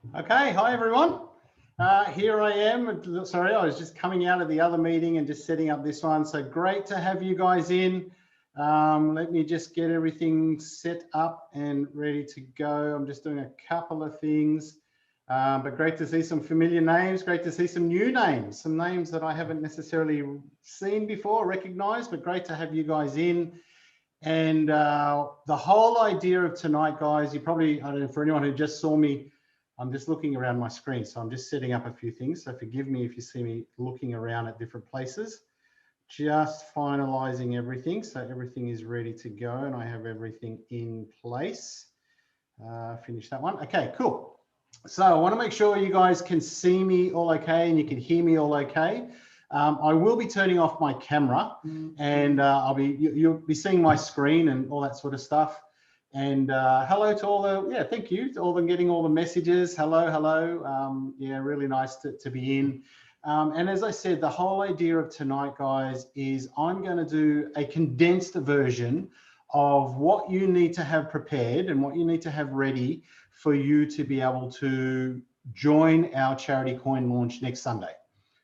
Okay, hi everyone. Here I am. Sorry, I was just coming out of the other meeting and just setting up this one. So great to have you guys in. Let me just get everything set up and ready to go. I'm just doing a couple of things, but great to see some familiar names. Great to see some new names, some names that I haven't necessarily seen before, recognized, but great to have you guys in. And the whole idea of tonight, guys, you probably, I don't know, for anyone who just saw me, I'm just looking around my screen. So I'm just setting up a few things. So forgive me if you see me looking around at different places, just finalizing everything. So everything is ready to go and I have everything in place. Finish that one. Okay, cool. So I want to make sure you guys can see me all okay and you can hear me all okay. I will be turning off my camera and you'll be seeing my screen and all that sort of stuff. And hello to all the, yeah, thank you to all them getting all the messages. Hello, hello. Yeah, really nice to be in. And as I said, the whole idea of tonight, guys, is I'm going to do a condensed version of what you need to have prepared and what you need to have ready for you to be able to join our charity coin launch next Sunday.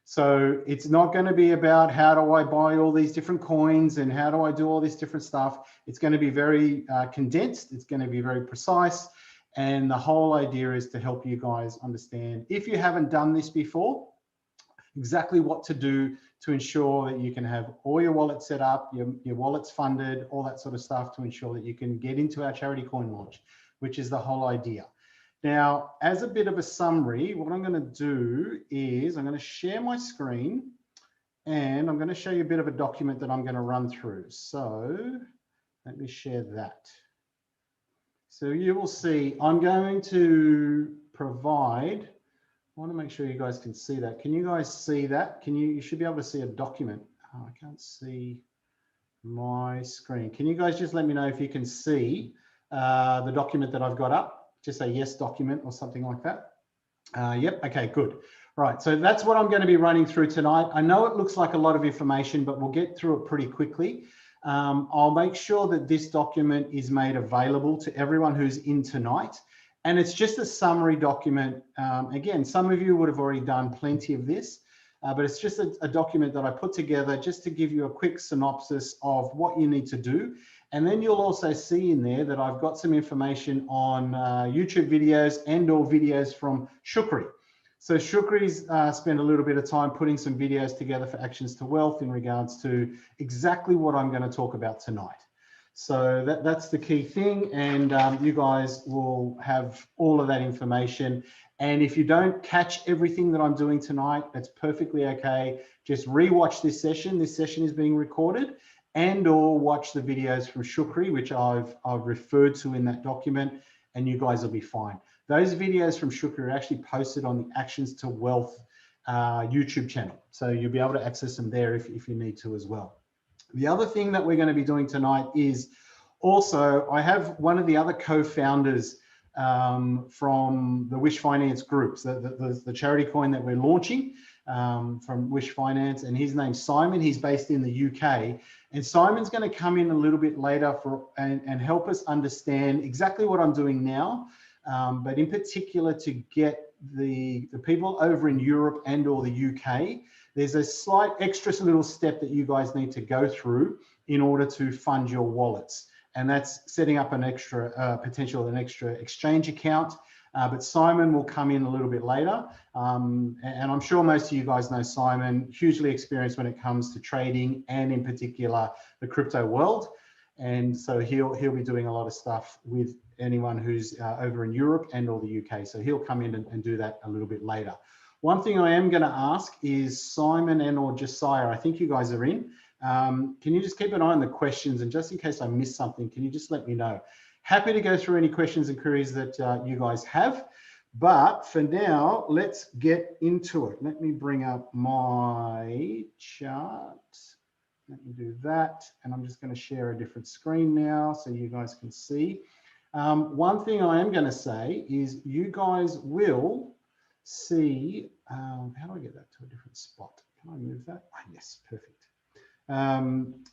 So it's not going to be about how do I buy all these different coins and how do I do all this different stuff. It's going to be very condensed. It's going to be very precise. And the whole idea is to help you guys understand, if you haven't done this before, exactly what to do to ensure that you can have all your wallets set up, your wallets funded, all that sort of stuff to ensure that you can get into our charity coin launch, which is the whole idea. Now, as a bit of a summary, what I'm going to do is I'm going to share my screen and I'm going to show you a bit of a document that I'm going to run through. So let me share that. So you will see I'm going to provide, I want to make sure you guys can see that. Can you guys see that? You should be able to see a document. Oh, I can't see my screen. Can you guys just let me know if you can see the document that I've got up? Just say yes document or something like that. Yep, okay, good. Right, so that's what I'm going to be running through tonight. I know it looks like a lot of information, but we'll get through it pretty quickly. I'll make sure that this document is made available to everyone who's in tonight. And it's just a summary document. Again, some of you would have already done plenty of this, but it's just a document that I put together just to give you a quick synopsis of what you need to do. And then you'll also see in there that I've got some information on YouTube videos and or videos from Shukri. So Shukri's spent a little bit of time putting some videos together for Actions to Wealth in regards to exactly what I'm going to talk about tonight. So that's the key thing. And you guys will have all of that information. And if you don't catch everything that I'm doing tonight, that's perfectly okay. Just rewatch this session. This session is being recorded, and or watch the videos from Shukri, which I've referred to in that document, and you guys will be fine. Those videos from Shukri are actually posted on the Actions to Wealth YouTube channel. So you'll be able to access them there if you need to as well. The other thing that we're going to be doing tonight is also, I have one of the other co-founders from the Wish Finance groups, the charity coin that we're launching from Wish Finance, and his name's Simon. He's based in the UK, and Simon's going to come in a little bit later and help us understand exactly what I'm doing now, but in particular to get the people over in Europe and or the UK, there's a slight extra little step that you guys need to go through in order to fund your wallets. And that's setting up an extra an extra exchange account. But Simon will come in a little bit later. And I'm sure most of you guys know Simon, hugely experienced when it comes to trading and in particular the crypto world. And so he'll be doing a lot of stuff with anyone who's over in Europe and or the UK. So he'll come in and do that a little bit later. One thing I am going to ask is Simon and or Josiah, I think you guys are in. Can you just keep an eye on the questions, and just in case I miss something, can you just let me know? Happy to go through any questions and queries that you guys have. But for now, let's get into it. Let me bring up my chart. Let me do that. And I'm just going to share a different screen now so you guys can see. One thing I am going to say is you guys will see, how do I get that to a different spot? Can I move that? Oh, yes, perfect.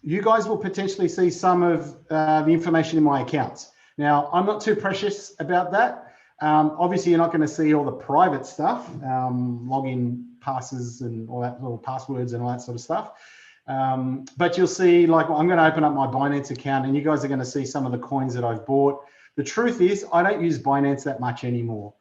You guys will potentially see some of the information in my accounts. Now, I'm not too precious about that. Obviously, you're not going to see all the private stuff, login passes and all that, little passwords and all that sort of stuff. But you'll see, like, I'm going to open up my Binance account and you guys are going to see some of the coins that I've bought. The truth is, I don't use Binance that much anymore.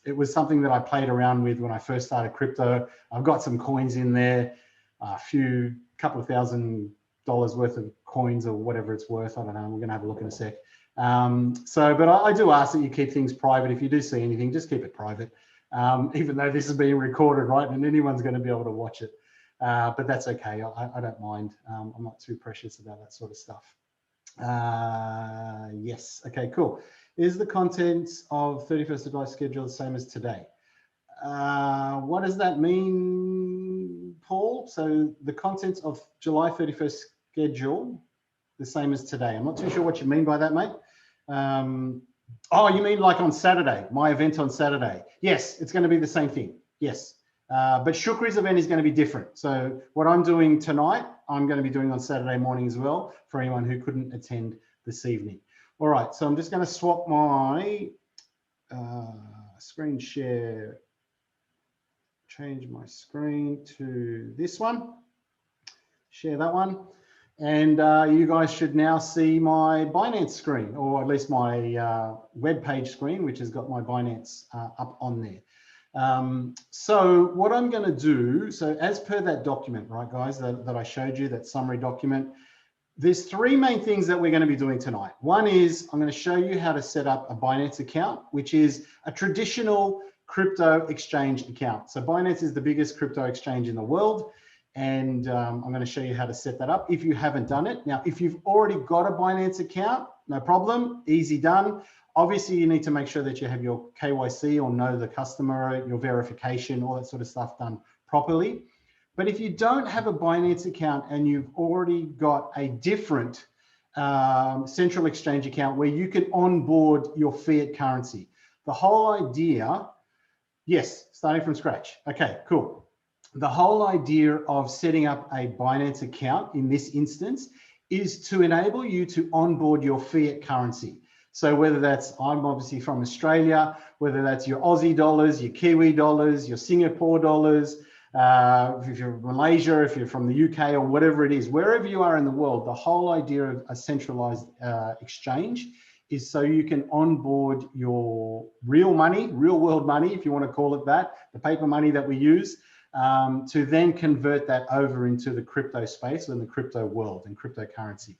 It was something that I played around with when I first started crypto. I've got some coins in there, couple of $1,000 worth of coins or whatever it's worth. I don't know. We're going to have a look in a sec. But I do ask that you keep things private. If you do see anything, just keep it private. Even though this is being recorded, right? And anyone's going to be able to watch it. But that's okay. I don't mind. I'm not too precious about that sort of stuff. Yes. Okay, cool. Is the contents of 31st of July schedule the same as today? What does that mean, Paul? So the contents of July 31st schedule, the same as today. I'm not too sure what you mean by that, mate. Oh, you mean like on Saturday, my event on Saturday? Yes, it's going to be the same thing. Yes. But Shukri's event is going to be different. So what I'm doing tonight, I'm going to be doing on Saturday morning as well for anyone who couldn't attend this evening. All right, so I'm just going to swap my screen share, change my screen to this one, share that one. And you guys should now see my Binance screen, or at least my web page screen, which has got my Binance up on there. So what I'm going to do, so as per that document, right, guys, that I showed you, that summary document, there's three main things that we're going to be doing tonight. One is I'm going to show you how to set up a Binance account, which is a traditional crypto exchange account. So Binance is the biggest crypto exchange in the world. And I'm going to show you how to set that up if you haven't done it. Now, if you've already got a Binance account, no problem, easy done. Obviously, you need to make sure that you have your KYC or know the customer, your verification, all that sort of stuff done properly. But if you don't have a Binance account and you've already got a different central exchange account where you can onboard your fiat currency, the whole idea, yes, starting from scratch. Okay, cool. The whole idea of setting up a Binance account in this instance is to enable you to onboard your fiat currency. So whether that's, I'm obviously from Australia, whether that's your Aussie dollars, your Kiwi dollars, your Singapore dollars, if you're from Malaysia, if you're from the UK or whatever it is, wherever you are in the world, the whole idea of a centralized exchange is so you can onboard your real money, real world money, if you want to call it that, the paper money that we use, to then convert that over into the crypto space and the crypto world and cryptocurrency.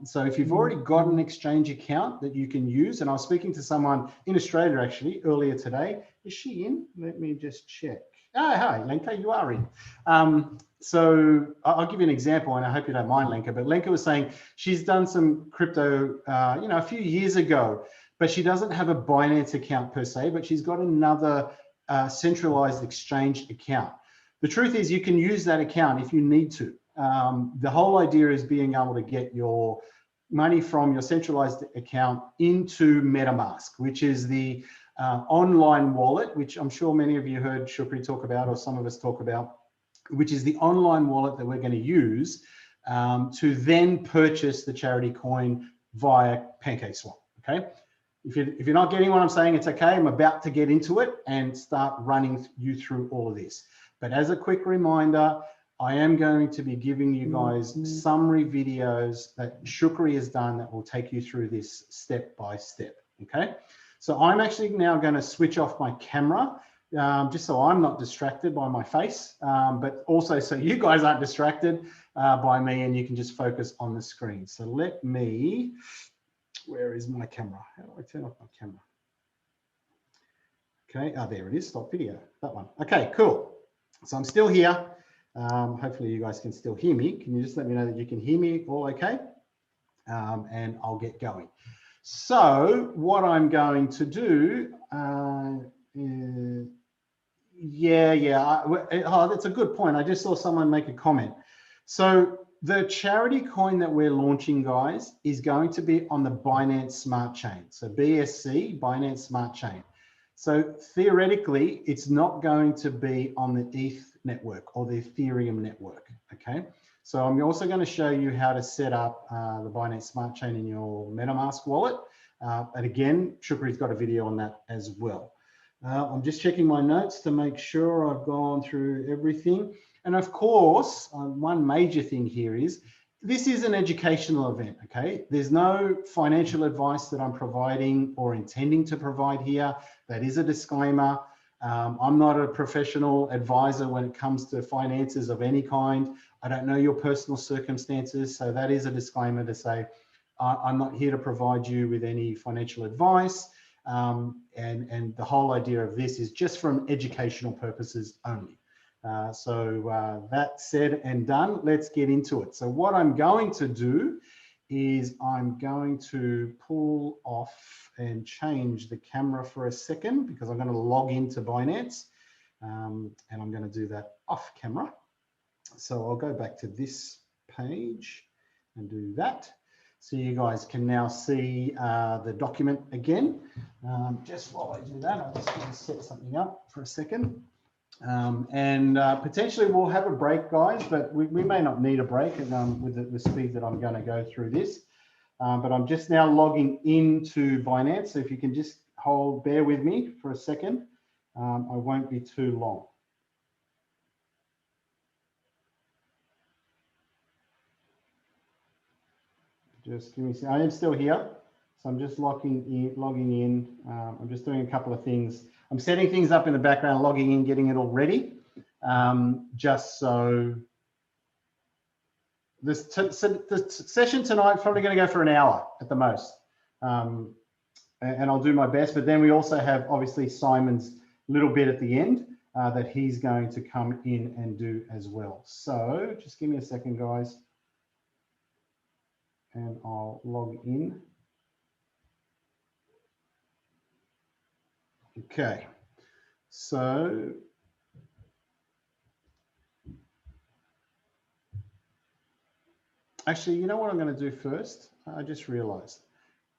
So if you've already got an exchange account that you can use, and I was speaking to someone in Australia actually earlier today. Is she in? Let me just check. Oh, hi, Lenka, you are in. So I'll give you an example, and I hope you don't mind, Lenka, but Lenka was saying she's done some crypto, a few years ago, but she doesn't have a Binance account per se, but she's got another centralized exchange account. The truth is you can use that account if you need to. The whole idea is being able to get your money from your centralized account into MetaMask, which is the online wallet, which I'm sure many of you heard Shukri talk about, or some of us talk about, which is the online wallet that we're going to use to then purchase the charity coin via PancakeSwap. Okay. If you're not getting what I'm saying, it's okay. I'm about to get into it and start running you through all of this. But as a quick reminder, I am going to be giving you guys summary videos that Shukri has done that will take you through this step by step. Okay. So I'm actually now going to switch off my camera just so I'm not distracted by my face, but also so you guys aren't distracted by me and you can just focus on the screen. So let me, where is my camera? How do I turn off my camera? Okay, there it is, stop video, that one. Okay, cool. So I'm still here. Hopefully you guys can still hear me. Can you just let me know that you can hear me all okay? And I'll get going. So what I'm going to do, that's a good point. I just saw someone make a comment. So the charity coin that we're launching, guys, is going to be on the Binance Smart Chain. So BSC, Binance Smart Chain. So theoretically, it's not going to be on the ETH network or the Ethereum network, okay? So I'm also going to show you how to set up the Binance Smart Chain in your MetaMask wallet. And again, Shukri's got a video on that as well. I'm just checking my notes to make sure I've gone through everything. And of course, one major thing here is this is an educational event, okay? There's no financial advice that I'm providing or intending to provide here. That is a disclaimer. I'm not a professional advisor when it comes to finances of any kind. I don't know your personal circumstances, so that is a disclaimer to say I'm not here to provide you with any financial advice. And the whole idea of this is just from educational purposes only. So that said and done, let's get into it. So what I'm going to do is I'm going to pull off and change the camera for a second because I'm going to log into Binance and I'm going to do that off camera. So I'll go back to this page and do that. So you guys can now see the document again. Just while I do that, I'm just going to set something up for a second. Potentially we'll have a break, guys, but we may not need a break with the speed that I'm going to go through this. But I'm just now logging into Binance. So if you can just bear with me for a second, I won't be too long. Just give me a second. I am still here. So I'm just logging in. I'm just doing a couple of things. I'm setting things up in the background, logging in, getting it all ready. Just so the session tonight is probably going to go for an hour at the most. And I'll do my best. But then we also have obviously Simon's little bit at the end that he's going to come in and do as well. So just give me a second, guys. And I'll log in. Okay, so actually, you know what I'm going to do first? I just realized.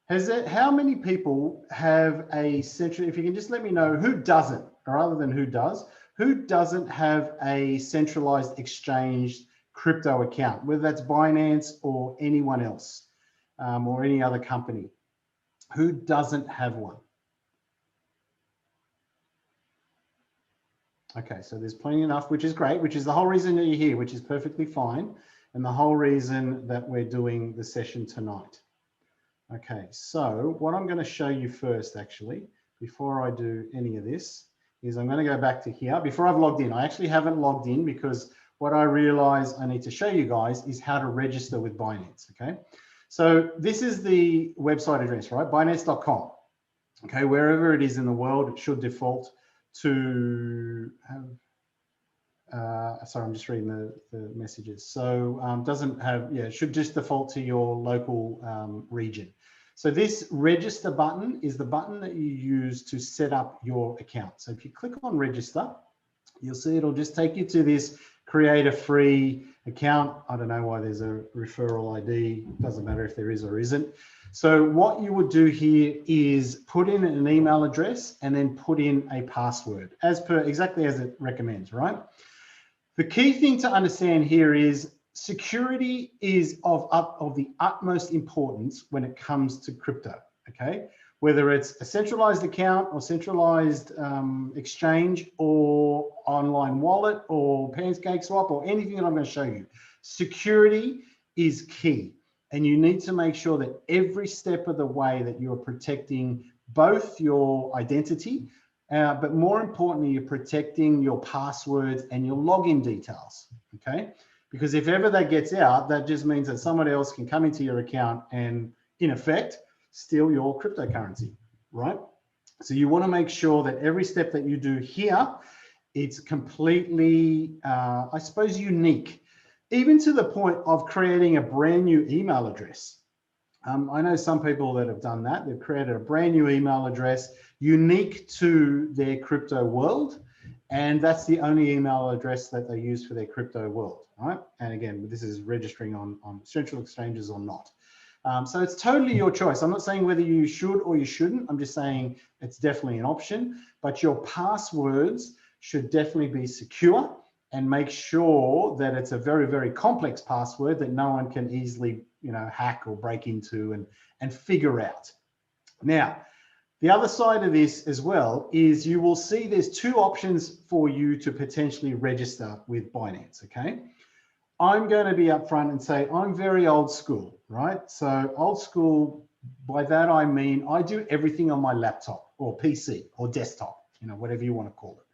How many people have a central, if you can just let me know who doesn't, rather than who doesn't have a centralized exchange crypto account, whether that's Binance or anyone else or any other company? Who doesn't have one? Okay, so there's plenty enough, which is great, which is the whole reason that you're here, which is perfectly fine, and the whole reason that we're doing the session tonight. Okay, so what I'm going to show you first, actually, before I do any of this, is I'm going to go back to here. Before I've logged in, I actually haven't logged in because what I realize I need to show you guys is how to register with Binance, okay? So this is the website address, right? Binance.com. Okay, wherever it is in the world, it should default to sorry, I'm just reading the messages. So doesn't have, yeah, it should just default to your local region. So this register button is the button that you use to set up your account. So if you click on register, you'll see it'll just take you to this create a free account. I don't know why there's a referral ID. Doesn't matter if there is or isn't. So what you would do here is put in an email address and then put in a password exactly as it recommends, right? The key thing to understand here is security is of the utmost importance when it comes to crypto, okay? Whether it's a centralized account or centralized exchange or online wallet or PancakeSwap or anything that I'm going to show you, security is key. And you need to make sure that every step of the way that you're protecting both your identity, but more importantly, you're protecting your passwords and your login details, okay? Because if ever that gets out, that just means that somebody else can come into your account and, in effect, steal your cryptocurrency, right? So you want to make sure that every step that you do here, it's completely, I suppose, unique, even to the point of creating a brand new email address. I know some people that have done that. They've created a brand new email address unique to their crypto world. And that's the only email address that they use for their crypto world, right? And again, this is registering on central exchanges or not. So it's totally your choice. I'm not saying whether you should or you shouldn't. I'm just saying it's definitely an option, but your passwords should definitely be secure and make sure that it's a very, very complex password that no one can easily, hack or break into and figure out. Now, the other side of this as well is you will see there's two options for you to potentially register with Binance, okay? I'm going to be upfront and say I'm very old school, right? So old school, by that I mean I do everything on my laptop or PC or desktop, you know, whatever you want to call it.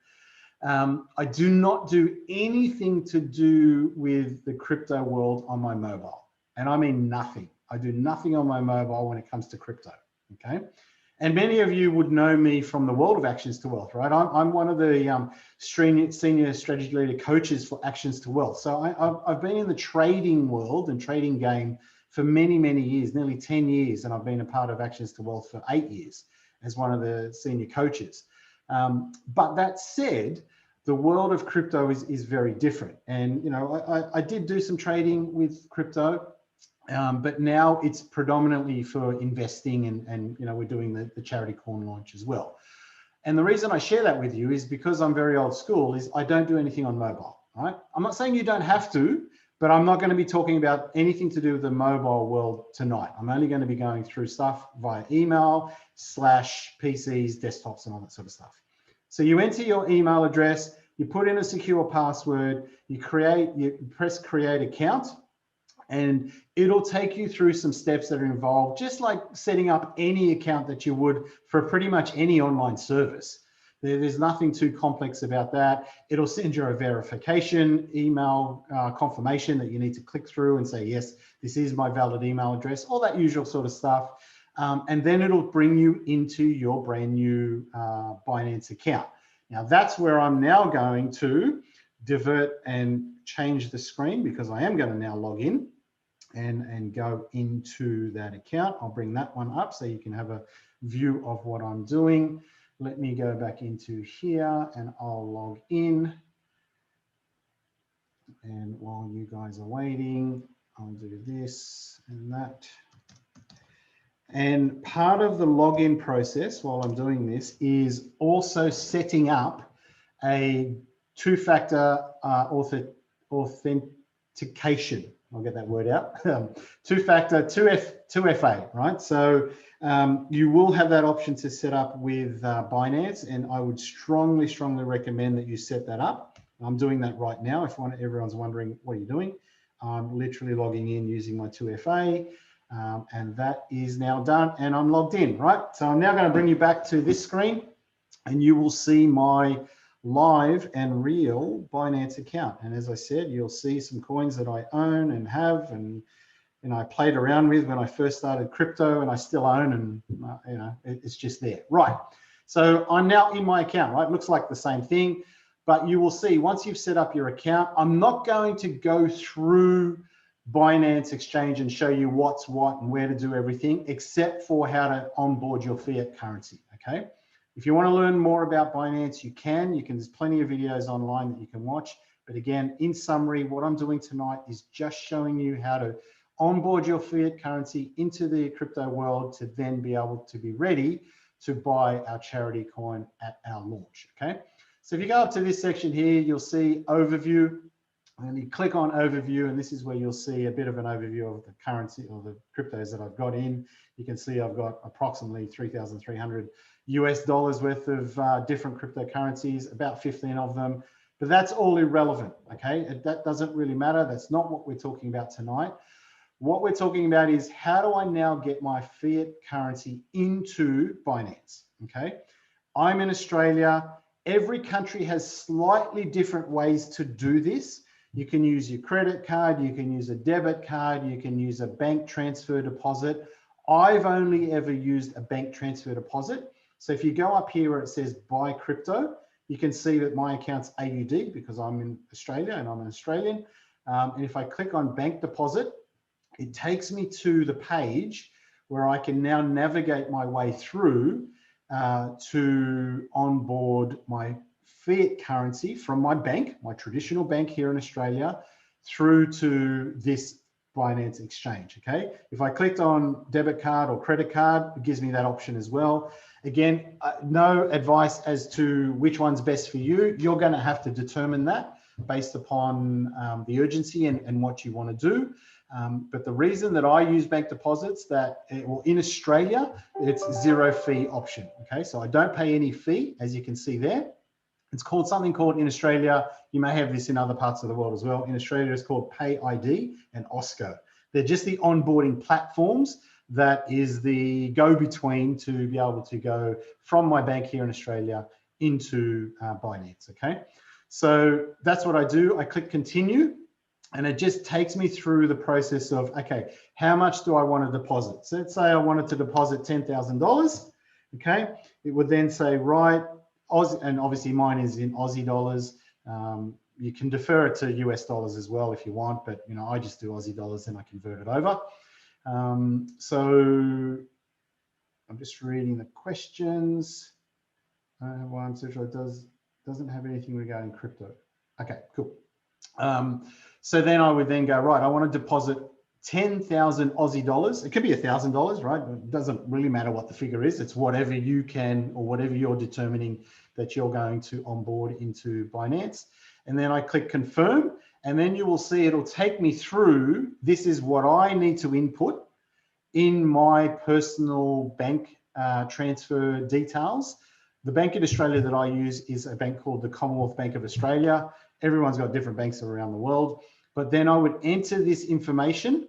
I do not do anything to do with the crypto world on my mobile. And I mean nothing. I do nothing on my mobile when it comes to crypto, okay? And many of you would know me from the world of Actions to Wealth, right? I'm one of the senior strategy leader coaches for Actions to Wealth. So I've been in the trading world and trading game for many, many years, nearly 10 years. And I've been a part of Actions to Wealth for 8 years as one of the senior coaches. But that said, the world of crypto is very different. And, you know, I did do some trading with crypto. But now it's predominantly for investing and you know, we're doing the charity coin launch as well. And the reason I share that with you is because I'm very old school is I don't do anything on mobile, right? I'm not saying you don't have to, but I'm not going to be talking about anything to do with the mobile world tonight. I'm only going to be going through stuff via email / PCs, desktops, and all that sort of stuff. So you enter your email address, you put in a secure password, you press create account, and it'll take you through some steps that are involved, just like setting up any account that you would for pretty much any online service. There's nothing too complex about that. It'll send you a verification email confirmation that you need to click through and say, yes, this is my valid email address, all that usual sort of stuff. And then it'll bring you into your brand new Binance account. Now that's where I'm now going to divert and change the screen, because I am going to now log in and go into that account. I'll bring that one up so you can have a view of what I'm doing. Let me go back into here and I'll log in. And while you guys are waiting, I'll do this and that. And part of the login process while I'm doing this is also setting up a two-factor authentication. I'll get that word out. Two-factor, 2FA, right? So you will have that option to set up with Binance, and I would strongly, strongly recommend that you set that up. I'm doing that right now. If everyone's wondering, what are you doing? I'm literally logging in using my 2FA, and that is now done, and I'm logged in, right? So I'm now going to bring you back to this screen, and you will see my live and real Binance account. And as I said, you'll see some coins that I own and have, and you know, I played around with when I first started crypto, and I still own, and you know, it's just there, right? So I'm now in my account, right? It looks like the same thing, but you will see once you've set up your account, I'm not going to go through Binance Exchange and show you what's what and where to do everything, except for how to onboard your fiat currency, okay? If you want to learn more about Binance, you can. There's plenty of videos online that you can watch. But again, in summary, what I'm doing tonight is just showing you how to onboard your fiat currency into the crypto world to then be able to be ready to buy our charity coin at our launch, okay? So if you go up to this section here, you'll see overview, and you click on overview, and this is where you'll see a bit of an overview of the currency or the cryptos that I've got in. You can see I've got approximately 3,300 US dollars worth of different cryptocurrencies, about 15 of them, but that's all irrelevant, okay? That doesn't really matter. That's not what we're talking about tonight. What we're talking about is how do I now get my fiat currency into Binance, okay? I'm in Australia. Every country has slightly different ways to do this. You can use your credit card, you can use a debit card, you can use a bank transfer deposit. I've only ever used a bank transfer deposit. So if you go up here where it says buy crypto, you can see that my account's AUD because I'm in Australia and I'm an Australian. And if I click on bank deposit, it takes me to the page where I can now navigate my way through to onboard my fiat currency from my bank, my traditional bank here in Australia, through to this Binance Exchange, okay? If I clicked on debit card or credit card, it gives me that option as well. Again, no advice as to which one's best for you. You're going to have to determine that based upon the urgency and what you want to do. But the reason that I use bank deposits in Australia, it's zero fee option, okay? So I don't pay any fee, as you can see there. It's called something called in Australia, you may have this in other parts of the world as well. In Australia, it's called PayID and OSCO. They're just the onboarding platforms that is the go-between to be able to go from my bank here in Australia into Binance, okay? So that's what I do. I click continue and it just takes me through the process of, okay, how much do I want to deposit? So let's say I wanted to deposit $10,000, okay? It would then say, right, and obviously mine is in Aussie dollars. You can defer it to US dollars as well if you want, but you know, I just do Aussie dollars and I convert it over. So I'm just reading the questions. One social doesn't have anything regarding crypto. Okay, cool. So then I would then go, right, I want to deposit 10,000 Aussie dollars. It could be $1,000, right? It doesn't really matter what the figure is. It's whatever you can or whatever you're determining that you're going to onboard into Binance. And then I click confirm, and then you will see it'll take me through. This is what I need to input in my personal bank transfer details. The bank in Australia that I use is a bank called the Commonwealth Bank of Australia. Everyone's got different banks around the world. But then I would enter this information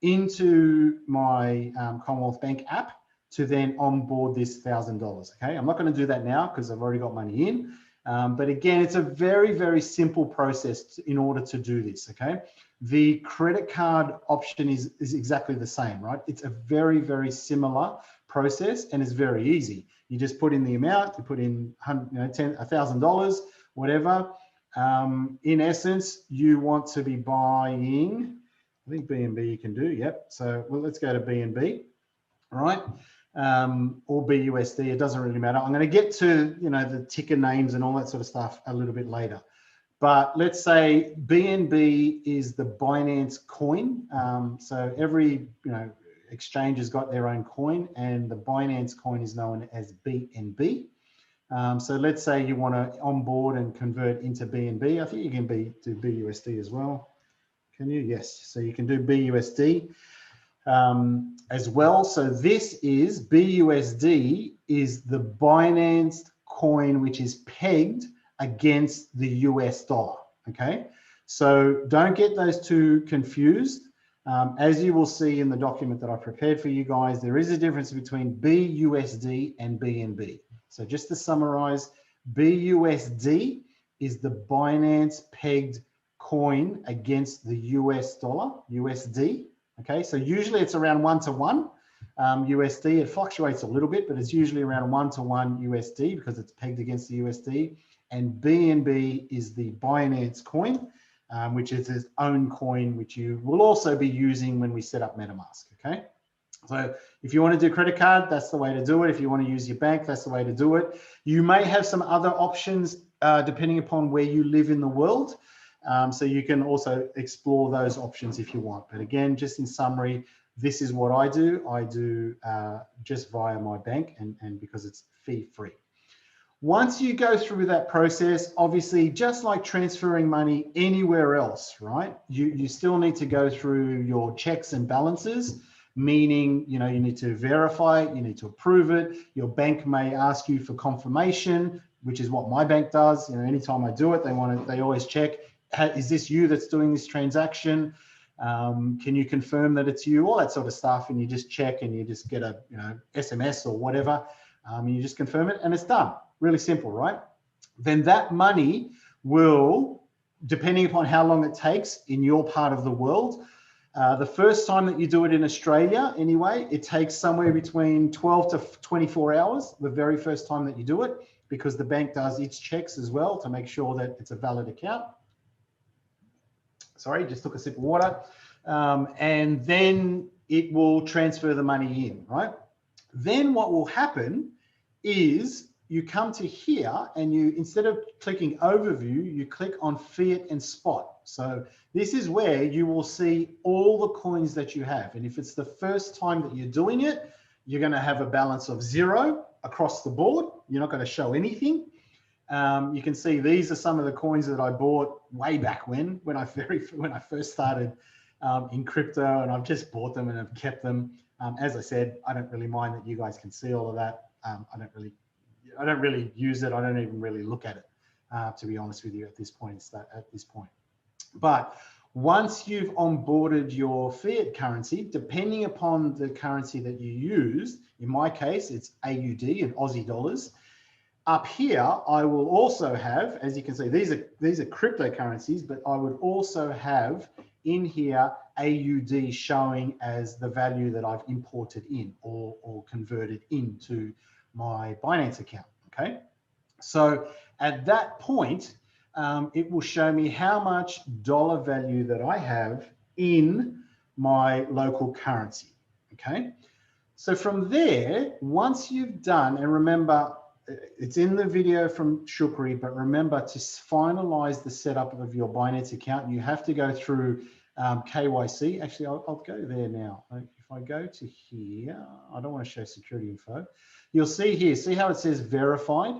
into my Commonwealth Bank app to then onboard this $1,000, okay? I'm not gonna do that now because I've already got money in. But again, it's a very, very simple process in order to do this, okay? The credit card option is exactly the same, right? It's a very, very similar process and it's very easy. You just put in the amount, you put in $1,000, whatever. In essence, you want to be buying, I think BNB you can do, yep. So well, let's go to BNB, all right? Or BUSD, it doesn't really matter. I'm going to get to, you know, the ticker names and all that sort of stuff a little bit later. But let's say BNB is the Binance coin. So every, you know, exchange has got their own coin, and the Binance coin is known as BNB. So let's say you want to onboard and convert into BNB. I think you can do BUSD as well. Can you? Yes. So you can do BUSD as well. So this is BUSD is the Binance coin, which is pegged against the US dollar. Okay. So don't get those two confused. As you will see in the document that I prepared for you guys, there is a difference between BUSD and BNB. So just to summarize, BUSD is the Binance pegged coin against the US dollar, USD. Okay, so usually it's around 1-to-1 USD. It fluctuates a little bit, but it's usually around 1-to-1 USD because it's pegged against the USD. And BNB is the Binance coin, which is its own coin, which you will also be using when we set up MetaMask, okay? So if you want to do credit card, that's the way to do it. If you want to use your bank, that's the way to do it. You may have some other options depending upon where you live in the world. So you can also explore those options if you want. But again, just in summary, this is what I do. I do just via my bank and because it's fee-free. Once you go through that process, obviously, just like transferring money anywhere else, right? You still need to go through your checks and balances, meaning, you know, you need to verify it, you need to approve it. Your bank may ask you for confirmation, which is what my bank does. You know, anytime I do it, they always check, is this you that's doing this transaction? Can you confirm that it's you? All that sort of stuff. And you just check and you just get a, you know, SMS or whatever. And you just confirm it and it's done. Really simple, right? Then that money will, depending upon how long it takes in your part of the world, the first time that you do it in Australia, anyway, it takes somewhere between 12 to 24 hours, the very first time that you do it, because the bank does its checks as well to make sure that it's a valid account. Sorry, just took a sip of water. And then it will transfer the money in, right? Then what will happen is you come to here and you, instead of clicking overview, you click on fiat and spot. So this is where you will see all the coins that you have. And if it's the first time that you're doing it, you're going to have a balance of 0 across the board. You're not going to show anything. You can see these are some of the coins that I bought way back when I first started in crypto, and I've just bought them and have kept them. As I said, I don't really mind that you guys can see all of that. I don't really use it. I don't even really look at it, to be honest with you, at this point. But once you've onboarded your fiat currency, depending upon the currency that you use, in my case, it's AUD and Aussie dollars. Up here, I will also have, as you can see, these are cryptocurrencies, but I would also have in here AUD showing as the value that I've imported in or converted into my Binance account, okay? So at that point, it will show me how much dollar value that I have in my local currency, okay? So from there, once you've done, and remember, it's in the video from Shukri, but remember to finalize the setup of your Binance account, you have to go through KYC. Actually, I'll go there now. If I go to here, I don't want to show security info. You'll see here, see how it says verified?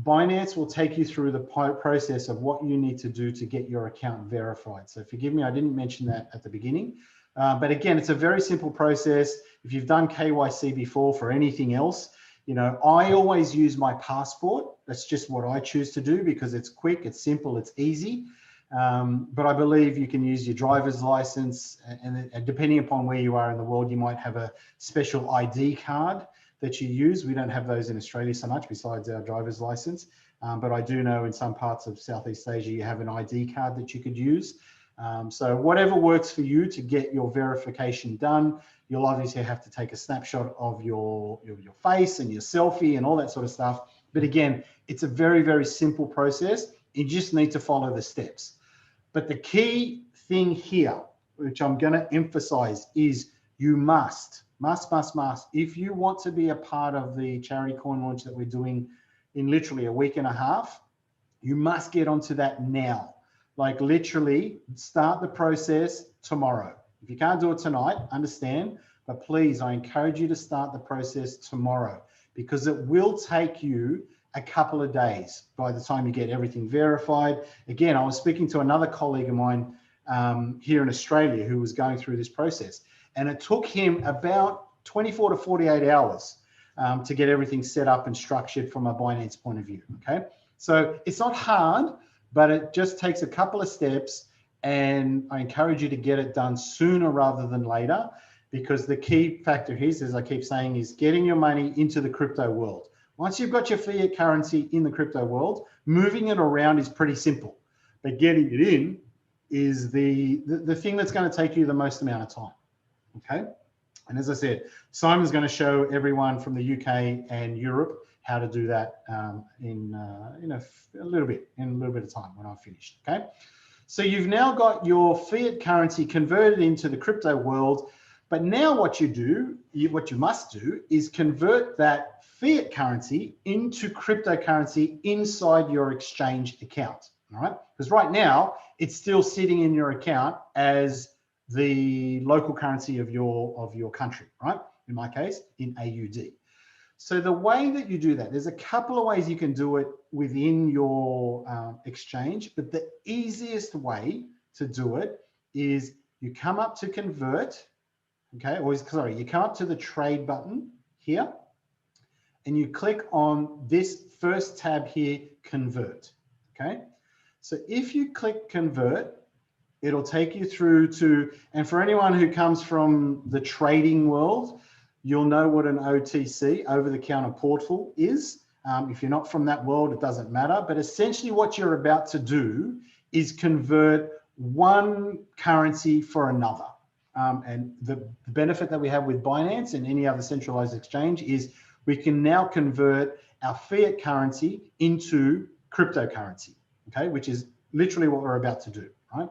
Binance will take you through the process of what you need to do to get your account verified. So forgive me, I didn't mention that at the beginning. But again, it's a very simple process. If you've done KYC before for anything else, you know, I always use my passport. That's just what I choose to do because it's quick, it's simple, it's easy. But I believe you can use your driver's license, and depending upon where you are in the world, you might have a special ID card that you use. We don't have those in Australia so much besides our driver's license. But I do know in some parts of Southeast Asia, you have an ID card that you could use. So whatever works for you to get your verification done, you'll obviously have to take a snapshot of your face and your selfie and all that sort of stuff. But again, it's a very, very simple process. You just need to follow the steps. But the key thing here, which I'm going to emphasize, is you must, if you want to be a part of the charity coin launch that we're doing in literally a week and a half, you must get onto that now. Like literally start the process tomorrow. If you can't do it tonight, understand, but please, I encourage you to start the process tomorrow because it will take you a couple of days by the time you get everything verified. Again, I was speaking to another colleague of mine here in Australia who was going through this process, and it took him about 24 to 48 hours to get everything set up and structured from a Binance point of view, okay? So it's not hard, but it just takes a couple of steps, and I encourage you to get it done sooner rather than later, because the key factor is, as I keep saying, is getting your money into the crypto world. Once you've got your fiat currency in the crypto world, moving it around is pretty simple, but getting it in is the thing that's going to take you the most amount of time, okay? And as I said, Simon's going to show everyone from the UK and Europe how to do that in a little bit of time when I've finished, okay? So you've now got your fiat currency converted into the crypto world, but now what you must do is convert that fiat currency into cryptocurrency inside your exchange account, all right? Because right now it's still sitting in your account as the local currency of your country, right? In my case, in AUD. So the way that you do that, there's a couple of ways you can do it within your exchange, but the easiest way to do it is you come up to convert, okay? Or sorry, you come up to the trade button here, and you click on this first tab here, convert, okay? So if you click convert, it'll take you through to, and for anyone who comes from the trading world, you'll know what an OTC, over-the-counter portal, is. If you're not from that world, it doesn't matter. But essentially what you're about to do is convert one currency for another. And the benefit that we have with Binance and any other centralized exchange is we can now convert our fiat currency into cryptocurrency, okay, which is literally what we're about to do, right?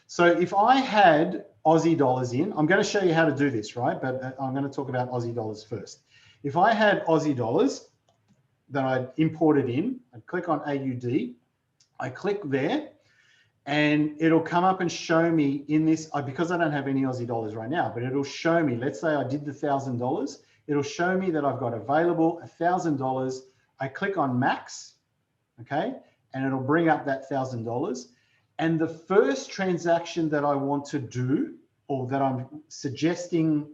So if I had Aussie dollars in, I'm going to show you how to do this, right? But I'm going to talk about Aussie dollars first. If I had Aussie dollars that I'd imported in, I'd click on AUD, I click there, And it'll come up and show me in this, because I don't have any Aussie dollars right now, but it'll show me, let's say I did the $1,000, it'll show me that I've got available $1,000. I click on max, okay? And it'll bring up that $1,000. And the first transaction that I want to do, or that I'm suggesting,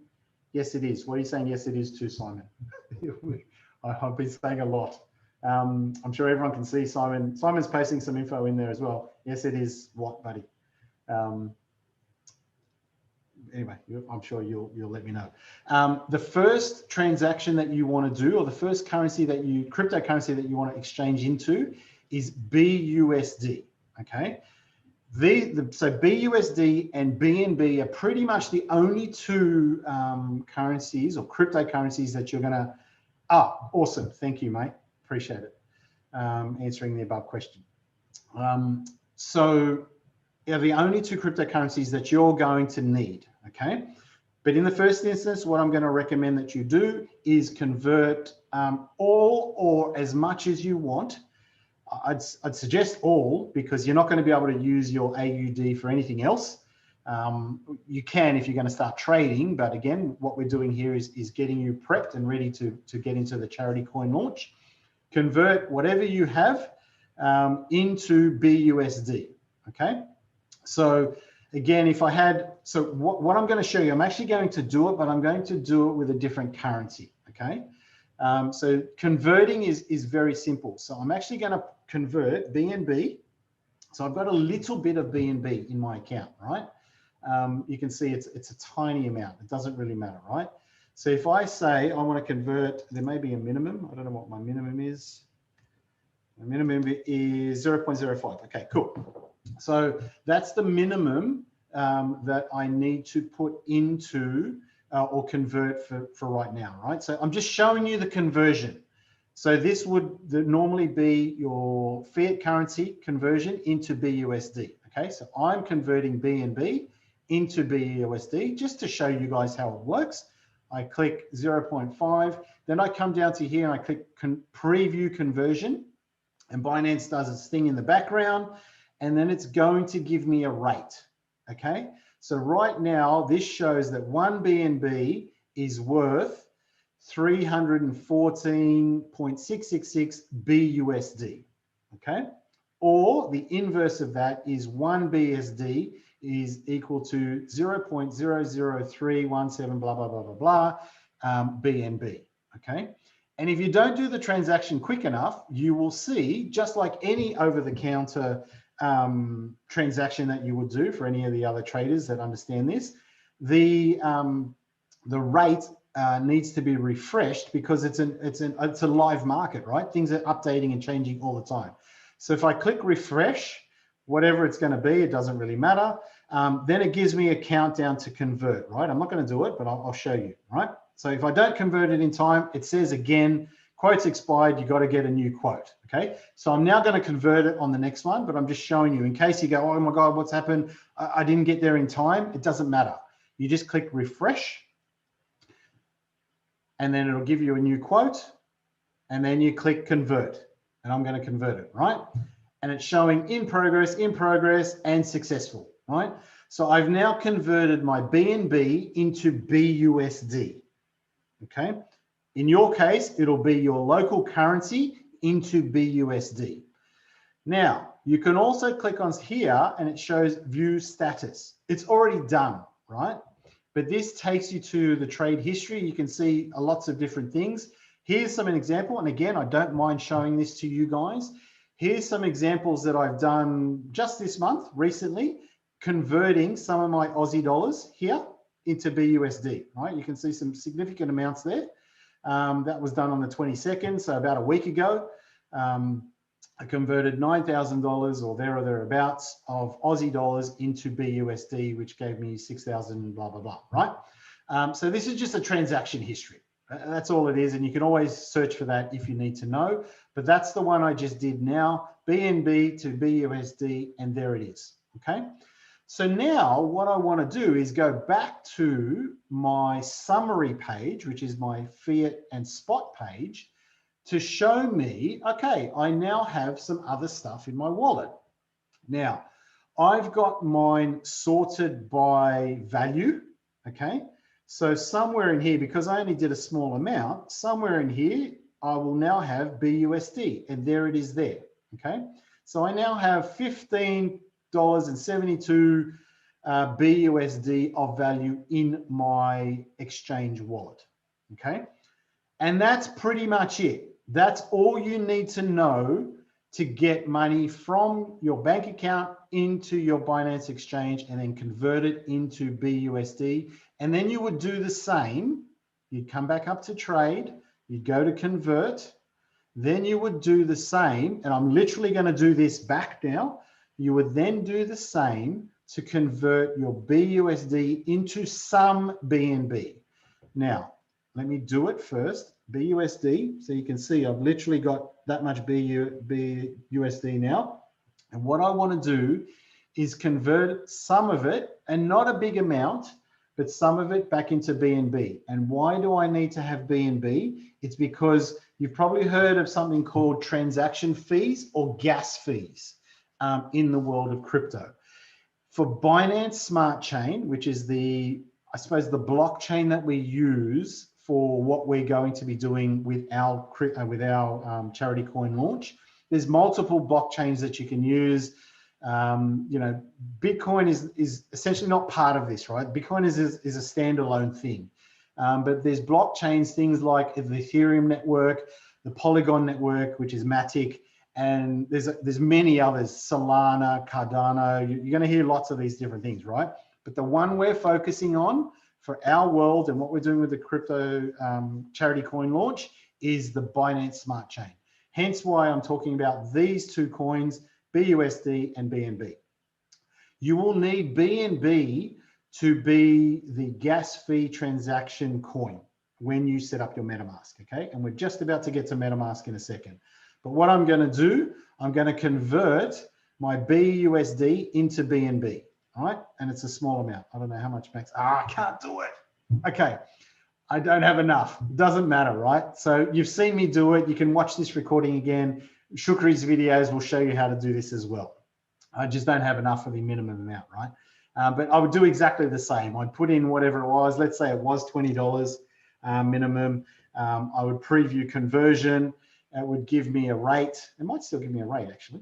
yes, it is. What are you saying? Yes, it is too, Simon. I've been saying a lot. I'm sure everyone can see Simon. Simon's posting some info in there as well. Yes, it is. What, buddy? Anyway, I'm sure you'll let me know. The first transaction that you want to do, or the first currency that cryptocurrency that you want to exchange into, is BUSD. Okay. So BUSD and BNB are pretty much the only two currencies or cryptocurrencies that you're going to. Ah, awesome. Thank you, mate. Appreciate it. Answering the above question. So they're the only two cryptocurrencies that you're going to need, okay? But in the first instance, what I'm going to recommend that you do is convert all or as much as you want. I'd suggest all, because you're not going to be able to use your AUD for anything else. You can if you're going to start trading, but again, what we're doing here is getting you prepped and ready to get into the charity coin launch. Convert whatever you have into BUSD, okay? So again, if I had, so what I'm going to show you, I'm actually going to do it, but I'm going to do it with a different currency, okay? So converting is very simple. So I'm actually going to convert BNB. So I've got a little bit of BNB in my account, right? You can see it's a tiny amount. It doesn't really matter, right? So if I say I want to convert, there may be a minimum. I don't know what my minimum is. My minimum is 0.05. Okay, cool. So that's the minimum that I need to put into or convert for right now, right? So I'm just showing you the conversion. So this would normally be your fiat currency conversion into BUSD, okay? So I'm converting BNB into BUSD just to show you guys how it works. I click 0.5, then I come down to here and I click preview conversion, and Binance does its thing in the background, and then it's going to give me a rate, okay? So right now, this shows that one BNB is worth 314.666 BUSD, okay? Or the inverse of that is one BSD is equal to 0.00317 blah, blah, blah, blah, blah, BNB, okay? And if you don't do the transaction quick enough, you will see, just like any over-the-counter transaction that you would do for any of the other traders that understand this, the rate needs to be refreshed because it's a live market, right? Things are updating and changing all the time. So if I click refresh, whatever it's going to be, it doesn't really matter. Then it gives me a countdown to convert, right? I'm not going to do it, but I'll show you, right? So if I don't convert it in time, it says again, quote's expired, you got to get a new quote, okay? So I'm now going to convert it on the next one, but I'm just showing you in case you go, oh my God, what's happened? I didn't get there in time. It doesn't matter. You just click refresh, and then it'll give you a new quote, and then you click convert, and I'm going to convert it, right? And it's showing in progress, and successful, right? So I've now converted my BNB into BUSD, okay? In your case, it'll be your local currency into BUSD. Now, you can also click on here and it shows view status. It's already done, right? But this takes you to the trade history. You can see lots of different things. Here's some example. And again, I don't mind showing this to you guys. Here's some examples that I've done just this month, recently, converting some of my Aussie dollars here into BUSD, right? You can see some significant amounts there. That was done on the 22nd, so about a week ago. I converted $9,000 or there or thereabouts of Aussie dollars into BUSD, which gave me 6,000 blah, blah, blah, right? So this is just a transaction history. That's all it is. And you can always search for that if you need to know. But that's the one I just did now, BNB to BUSD, and there it is, okay? So now what I want to do is go back to my summary page, which is my fiat and spot page, to show me, okay, I now have some other stuff in my wallet. Now, I've got mine sorted by value, okay? So somewhere in here, because I only did a small amount, somewhere in here, I will now have BUSD, and there it is there, okay? So I now have $15.72 BUSD of value in my exchange wallet, okay? And that's pretty much it. That's all you need to know to get money from your bank account into your Binance exchange and then convert it into BUSD. And then you would do the same. You'd come back up to trade, you'd go to convert, then you would do the same. And I'm literally going to do this back now. You would then do the same to convert your BUSD into some BNB. Now, let me do it first. BUSD. So you can see I've literally got that much BUSD now. And what I want to do is convert some of it, and not a big amount, but some of it back into BNB. And why do I need to have BNB? It's because you've probably heard of something called transaction fees or gas fees in the world of crypto. For Binance Smart Chain, which is I suppose the blockchain that we use for what we're going to be doing with our charity coin launch, there's multiple blockchains that you can use. You know, Bitcoin is essentially not part of this, right? Bitcoin is a standalone thing, but there's blockchains, things like the Ethereum network, the Polygon network, which is Matic, and there's many others, Solana, Cardano. You're going to hear lots of these different things, right? But the one we're focusing on for our world and what we're doing with the crypto charity coin launch is the Binance Smart Chain. Hence why I'm talking about these two coins, BUSD and BNB. You will need BNB to be the gas fee transaction coin when you set up your MetaMask, okay? And we're just about to get to MetaMask in a second. But what I'm going to do, I'm going to convert my BUSD into BNB, all right? And it's a small amount. I don't know how much max. I can't do it. Okay. I don't have enough. Doesn't matter, right? So you've seen me do it. You can watch this recording again. Shukri's videos will show you how to do this as well. I just don't have enough of the minimum amount, right? But I would do exactly the same. I'd put in whatever it was. Let's say it was $20 minimum. I would preview conversion. It would give me a rate. It might still give me a rate, actually.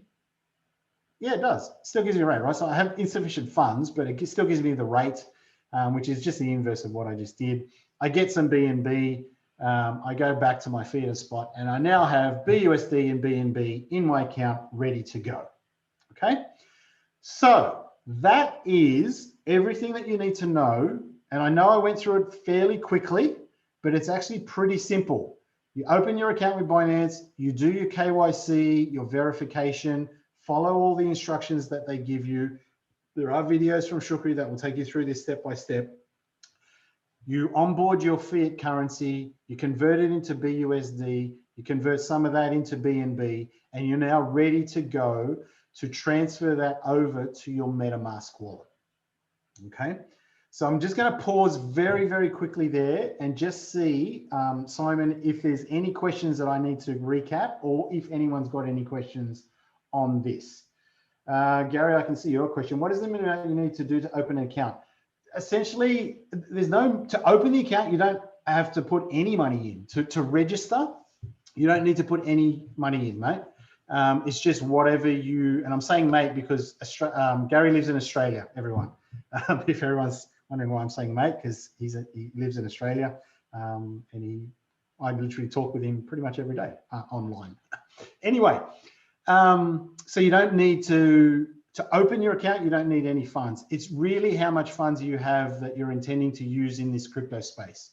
Yeah, it does. It still gives me a rate, right? So I have insufficient funds, but it still gives me the rate, which is just the inverse of what I just did. I get some BNB. I go back to my feeder spot, and I now have BUSD and BNB in my account ready to go. Okay, so that is everything that you need to know. And I know I went through it fairly quickly, but it's actually pretty simple. You open your account with Binance, you do your KYC, your verification, follow all the instructions that they give you. There are videos from Shukri that will take you through this step by step. You onboard your fiat currency, you convert it into BUSD, you convert some of that into BNB, and you're now ready to go to transfer that over to your MetaMask wallet. Okay, so I'm just going to pause very, very quickly there and just see, Simon, if there's any questions that I need to recap, or if anyone's got any questions on this. Gary, I can see your question. What is the minimum you need to do to open an account? Essentially, to open the account, you don't have to put any money in. To register, you don't need to put any money in, mate. It's just whatever you, and I'm saying mate because Gary lives in Australia, everyone. If everyone's wondering why I'm saying mate, because he lives in Australia, and I literally talk with him pretty much every day online. Anyway, so you don't need to open your account, you don't need any funds. It's really how much funds you have that you're intending to use in this crypto space.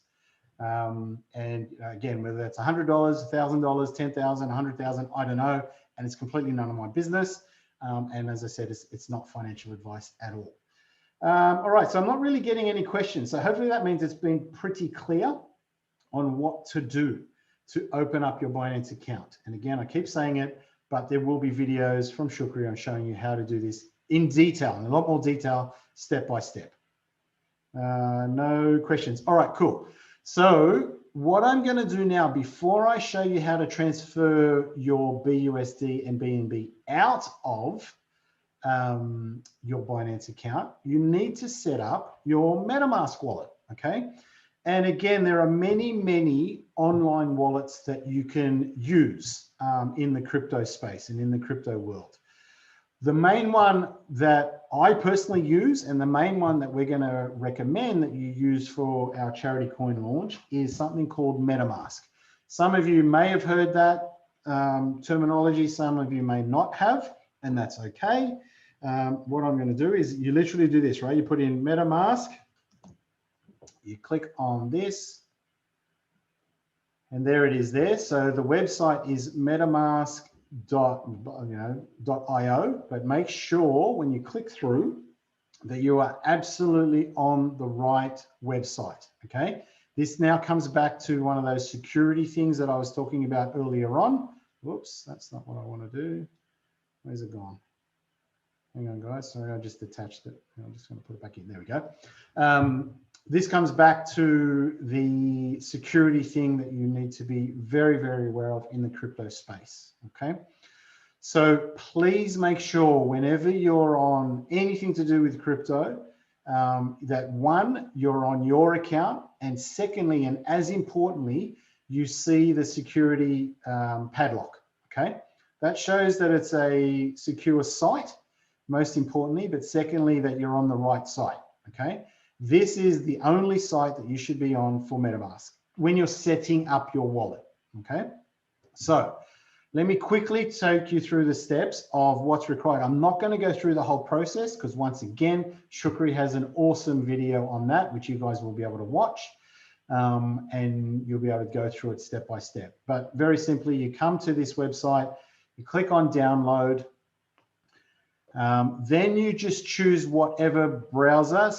And again, whether that's $100, $1,000, $10,000, $100,000, I don't know. And it's completely none of my business. And as I said, it's not financial advice at all. All right, so I'm not really getting any questions. So hopefully that means it's been pretty clear on what to do to open up your Binance account. And again, I keep saying it, but there will be videos from Shukri on showing you how to do this in detail, in a lot more detail, step by step. No questions. All right, cool. So what I'm going to do now, before I show you how to transfer your BUSD and BNB out of your Binance account, you need to set up your MetaMask wallet, okay? And again, there are many online wallets that you can use in the crypto space and in the crypto world. The main one that I personally use, and the main one that we're going to recommend that you use for our charity coin launch, is something called MetaMask. Some of you may have heard that terminology, some of you may not have, and that's okay. What I'm going to do is you literally do this, right? You put in MetaMask, you click on this, and there it is there. So the website is metamask.io, but make sure when you click through that you are absolutely on the right website, okay? This now comes back to one of those security things that I was talking about earlier on. Whoops, that's not what I want to do. Where's it gone? Hang on, guys. Sorry, I just attached it. I'm just going to put it back in. There we go. This comes back to the security thing that you need to be very aware of in the crypto space, okay? So please make sure whenever you're on anything to do with crypto, that one, you're on your account, and secondly, and as importantly, you see the security padlock, okay? That shows that it's a secure site, most importantly, but secondly, that you're on the right site, okay? This is the only site that you should be on for MetaMask when you're setting up your wallet, okay? So let me quickly take you through the steps of what's required. I'm not going to go through the whole process because once again, Shukri has an awesome video on that, which you guys will be able to watch, and you'll be able to go through it step by step. But very simply, you come to this website, you click on download, then you just choose whatever browser /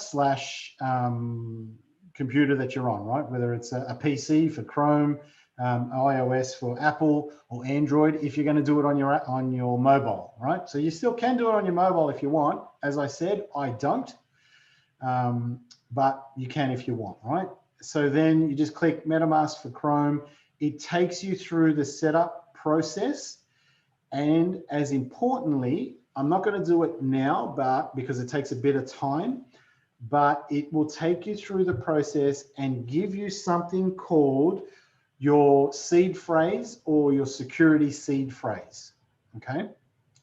computer that you're on, right? Whether it's a PC for Chrome, iOS for Apple, or Android, if you're going to do it on your mobile, right? So you still can do it on your mobile if you want. As I said, I don't, but you can if you want, right? So then you just click MetaMask for Chrome. It takes you through the setup process, and as importantly, I'm not going to do it now, but because it takes a bit of time, but it will take you through the process and give you something called your seed phrase or your security seed phrase, okay?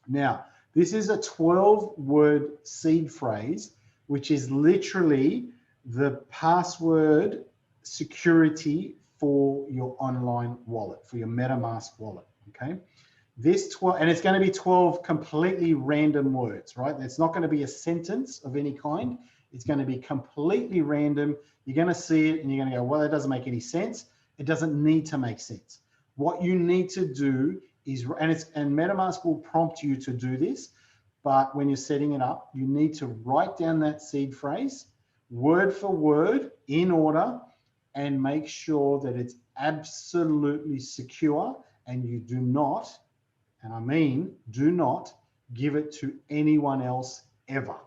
Now, this is a 12-word seed phrase, which is literally the password security for your online wallet, for your MetaMask wallet, okay? This 12, and it's going to be 12 completely random words, right? It's not going to be a sentence of any kind. It's going to be completely random. You're going to see it and you're going to go, well, that doesn't make any sense. It doesn't need to make sense. What you need to do is, and MetaMask will prompt you to do this, but when you're setting it up, you need to write down that seed phrase word for word in order and make sure that it's absolutely secure and you do not, and I mean, do not give it to anyone else ever.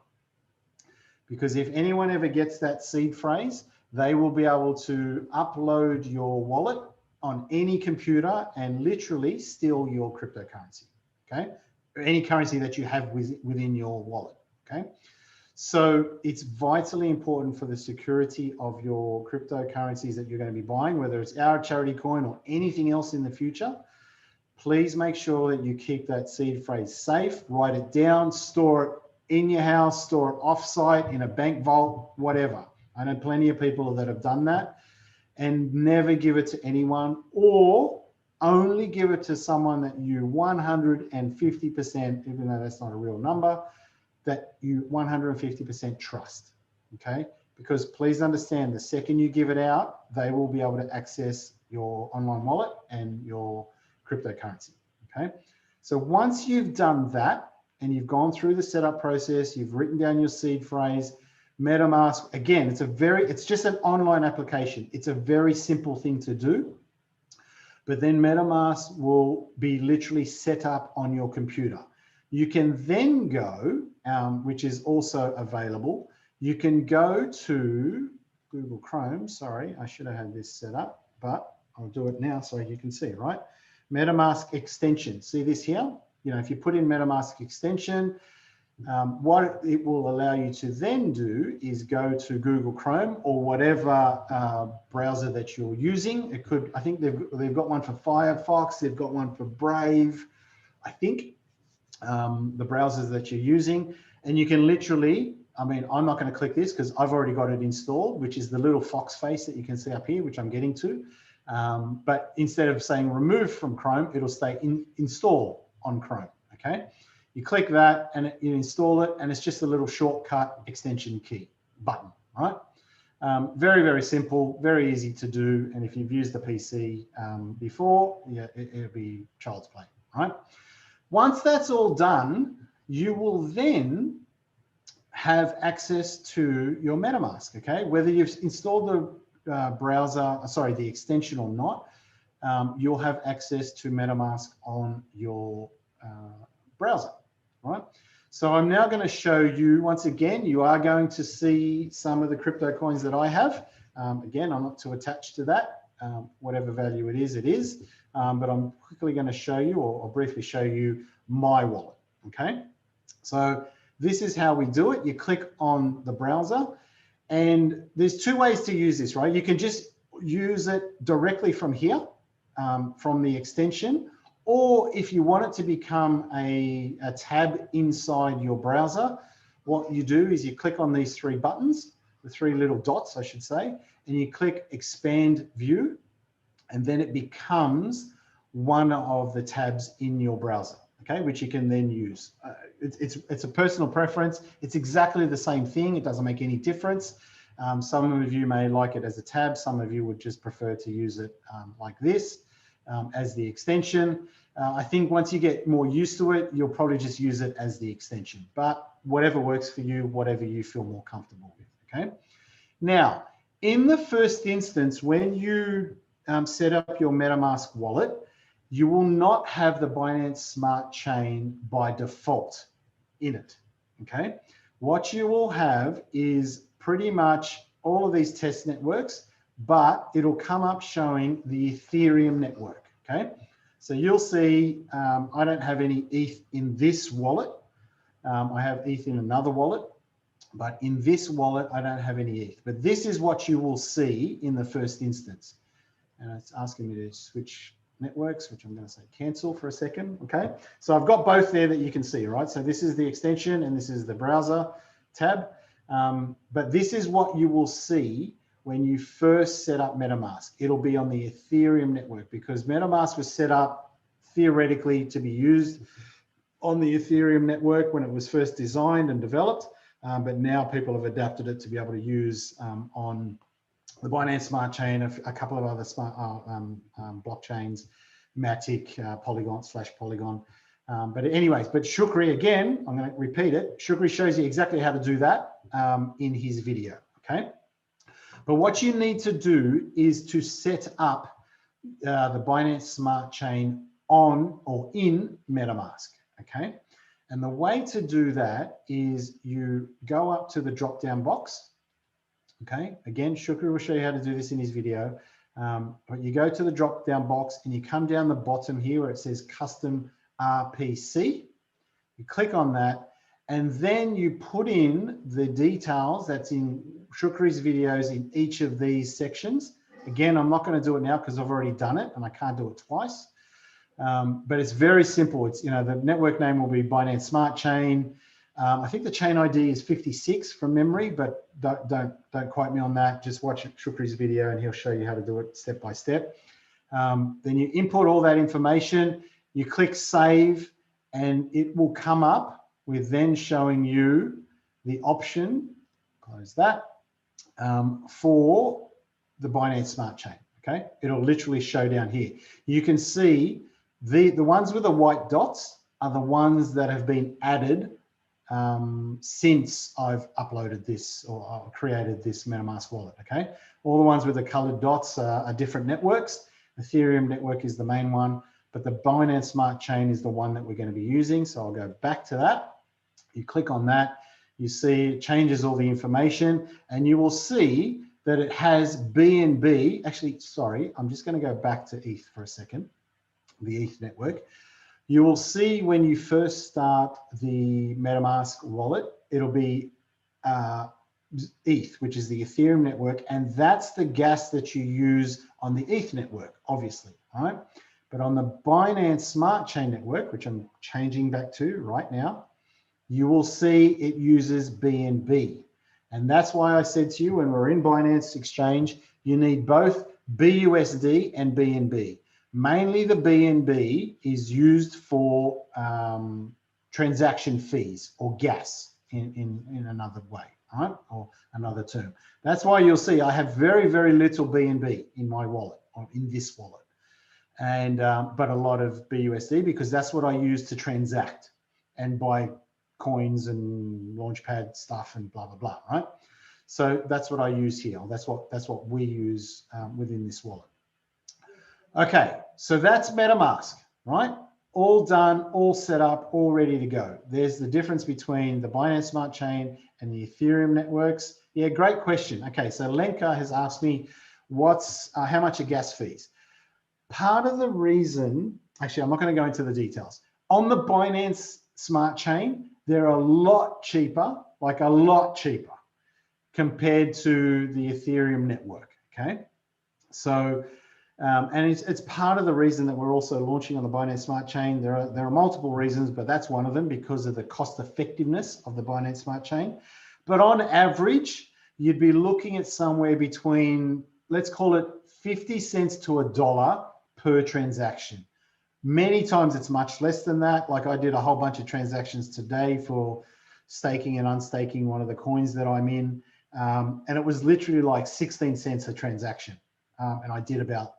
Because if anyone ever gets that seed phrase, they will be able to upload your wallet on any computer and literally steal your cryptocurrency, okay? Or any currency that you have within your wallet, okay? So it's vitally important for the security of your cryptocurrencies that you're going to be buying, whether it's our charity coin or anything else in the future. Please make sure that you keep that seed phrase safe, write it down, store it in your house, store it off-site, in a bank vault, whatever. I know plenty of people that have done that, and never give it to anyone, or only give it to someone that you 150%, even though that's not a real number, that you 150% trust, okay? Because please understand, the second you give it out, they will be able to access your online wallet and your cryptocurrency, okay? So once you've done that and you've gone through the setup process, you've written down your seed phrase, MetaMask, again, it's just an online application. It's a very simple thing to do, but then MetaMask will be literally set up on your computer. You can then go, which is also available, you can go to Google Chrome. Sorry, I should have had this set up, but I'll do it now so you can see, right? MetaMask extension. See this here? You know, if you put in MetaMask extension, What it will allow you to then do is go to Google Chrome or whatever browser that you're using. It could, I think they've got one for Firefox, they've got one for Brave, I think, the browsers that you're using. And you can literally, I mean, I'm not going to click this because I've already got it installed, which is the little fox face that you can see up here, which I'm getting to. But instead of saying remove from Chrome, it'll say install on Chrome, okay? You click that and you install it, and it's just a little shortcut extension key button, right? Very, very simple, very easy to do. And if you've used the PC before, yeah, it'll be child's play, right? Once that's all done, you will then have access to your MetaMask, okay? Whether you've installed the the extension or not, you'll have access to MetaMask on your browser, right? So I'm now going to show you, once again, you are going to see some of the crypto coins that I have. Again, I'm not too attached to that. Whatever value it is. But I'm quickly going to show you, or briefly show you my wallet, okay? So this is how we do it. You click on the browser, and there's two ways to use this, right? You can just use it directly from here, from the extension, or if you want it to become a tab inside your browser, what you do is you click on these three buttons, the three little dots, I should say, and you click expand view, and then it becomes one of the tabs in your browser, okay, which you can then use. It's a personal preference. It's exactly the same thing. It doesn't make any difference. Some of you may like it as a tab. Some of you would just prefer to use it like this as the extension. I think once you get more used to it, you'll probably just use it as the extension, but whatever works for you, whatever you feel more comfortable with, okay? Now, in the first instance, when you set up your MetaMask wallet, you will not have the Binance Smart Chain by default in it, okay? What you will have is pretty much all of these test networks, but it'll come up showing the Ethereum network, okay? So you'll see, I don't have any ETH in this wallet. I have ETH in another wallet, but in this wallet, I don't have any ETH. But this is what you will see in the first instance. And it's asking me to switch networks, which I'm going to say cancel for a second, okay? So I've got both there that you can see, right? So this is the extension and this is the browser tab. But this is what you will see when you first set up MetaMask. It'll be on the Ethereum network because MetaMask was set up theoretically to be used on the Ethereum network when it was first designed and developed. But now people have adapted it to be able to use on the Binance Smart Chain, a couple of other smart blockchains, Matic, Polygon. But anyways, but Shukri, again, I'm going to repeat it. Shukri shows you exactly how to do that in his video, okay? But what you need to do is to set up the Binance Smart Chain on or in MetaMask, okay? And the way to do that is you go up to the drop-down box, okay? Again, Shukri will show you how to do this in his video. But you go to the drop-down box and you come down the bottom here where it says Custom RPC. You click on that, and then you put in the details that's in Shukri's videos in each of these sections. Again, I'm not going to do it now because I've already done it and I can't do it twice. But it's very simple. It's, you know, the network name will be Binance Smart Chain. I think the chain ID is 56 from memory, but don't quote me on that. Just watch Shukri's video and he'll show you how to do it step by step. Then you input all that information, you click save, and it will come up with then showing you the option, close that, for the Binance Smart Chain, okay? It'll literally show down here. You can see the ones with the white dots are the ones that have been added since I've uploaded this or created this MetaMask wallet, okay? All the ones with the colored dots are different networks. Ethereum network is the main one, but the Binance Smart Chain is the one that we're going to be using. So I'll go back to that. You click on that, you see it changes all the information, and you will see that it has BNB. Actually, sorry, I'm just going to go back to ETH for a second, the ETH network. You will see when you first start the MetaMask wallet, it'll be ETH, which is the Ethereum network, and that's the gas that you use on the ETH network, obviously, all right? But on the Binance Smart Chain network, which I'm changing back to right now, you will see it uses BNB. And that's why I said to you, when we're in Binance Exchange, you need both BUSD and BNB. Mainly the BNB is used for transaction fees or gas in another way, right? Or another term. That's why you'll see I have very, very little BNB in my wallet, or in this wallet. And but a lot of BUSD, because that's what I use to transact and buy coins and launchpad stuff and blah blah blah, right? So that's what I use here. That's what we use within this wallet. Okay, so that's MetaMask, right? All done, all set up, all ready to go. There's the difference between the Binance Smart Chain and the Ethereum networks. Yeah, great question. Okay, so Lenka has asked me, what's how much are gas fees? Part of the reason, actually, I'm not going to go into the details. On the Binance Smart Chain, they're a lot cheaper, like a lot cheaper compared to the Ethereum network, okay? So, and it's part of the reason that we're also launching on the Binance Smart Chain. There are multiple reasons, but that's one of them, because of the cost effectiveness of the Binance Smart Chain. But on average, you'd be looking at somewhere between, let's call it 50 cents to $1 per transaction. Many times it's much less than that. Like I did a whole bunch of transactions today for staking and unstaking one of the coins that I'm in. And it was literally like 16 cents a transaction. And I did about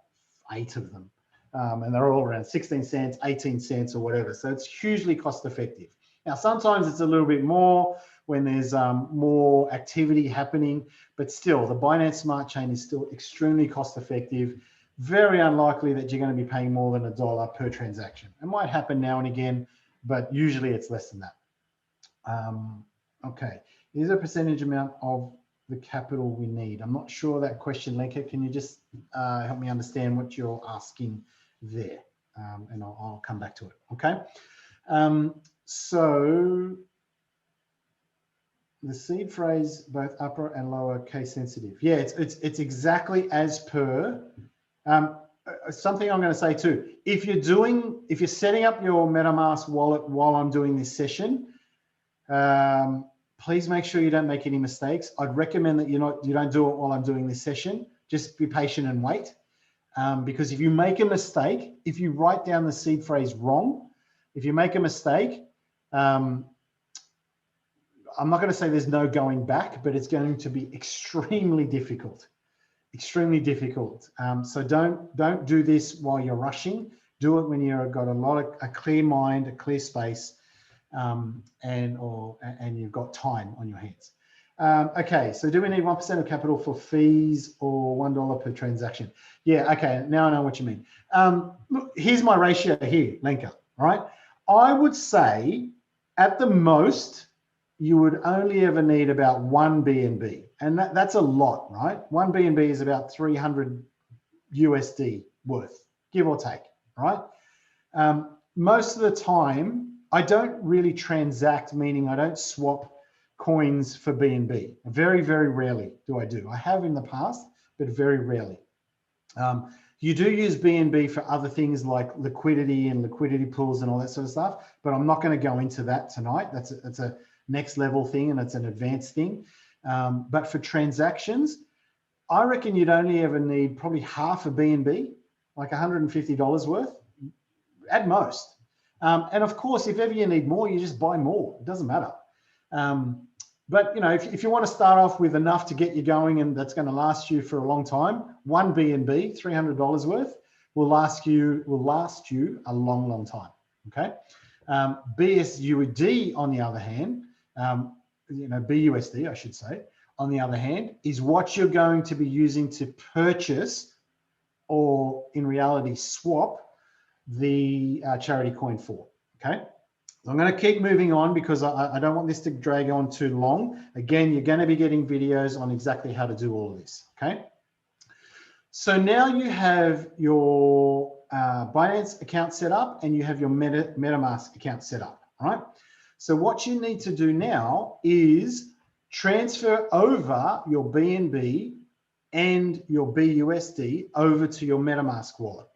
8 of them. And they're all around 16 cents, 18 cents or whatever. So it's hugely cost effective. Now, sometimes it's a little bit more when there's more activity happening, but still the Binance Smart Chain is still extremely cost effective. Very unlikely that you're going to be paying more than $1 per transaction. It might happen now and again, but usually it's less than that. Okay, is a percentage amount of the capital we need? I'm not sure that question, Lenka. Can you just help me understand what you're asking there? And I'll come back to it, okay? So the seed phrase, both upper and lower case sensitive. Yeah, it's exactly as per. Something I'm going to say too, if you're setting up your MetaMask wallet while I'm doing this session, please make sure you don't make any mistakes. I'd recommend that you don't do it while I'm doing this session. Just be patient and wait. Because if you make a mistake, if you write down the seed phrase wrong, if you make a mistake, I'm not going to say there's no going back, but it's going to be extremely difficult. Extremely difficult. So don't do this while you're rushing. Do it when you've got a clear mind, a clear space, and you've got time on your hands. Okay, so do we need 1% of capital for fees or $1 per transaction? Yeah, okay, now I know what you mean. Look, here's my ratio here, Lenka, right? I would say at the most, you would only ever need about 1 BNB. And that's a lot, right? 1 BNB is about 300 USD worth, give or take, right? Most of the time, I don't really transact, meaning I don't swap coins for BNB. Very, very rarely do I do. I have in the past, but very rarely. You do use BNB for other things like liquidity and liquidity pools and all that sort of stuff, but I'm not going to go into that tonight. That's a next level thing and it's an advanced thing. But for transactions, I reckon you'd only ever need probably half a BNB, like $150 worth at most. And of course, if ever you need more, you just buy more. It doesn't matter. But you know, if you want to start off with enough to get you going and that's going to last you for a long time, 1 BNB, $300 worth, will last you a long, long time. Okay. BUSD, on the other hand, BUSD, I should say, on the other hand, is what you're going to be using to purchase or in reality swap the charity coin for. Okay. So I'm going to keep moving on because I don't want this to drag on too long. Again, you're going to be getting videos on exactly how to do all of this. Okay. So now you have your Binance account set up and you have your MetaMask account set up, right? So what you need to do now is transfer over your BNB and your BUSD over to your MetaMask wallet,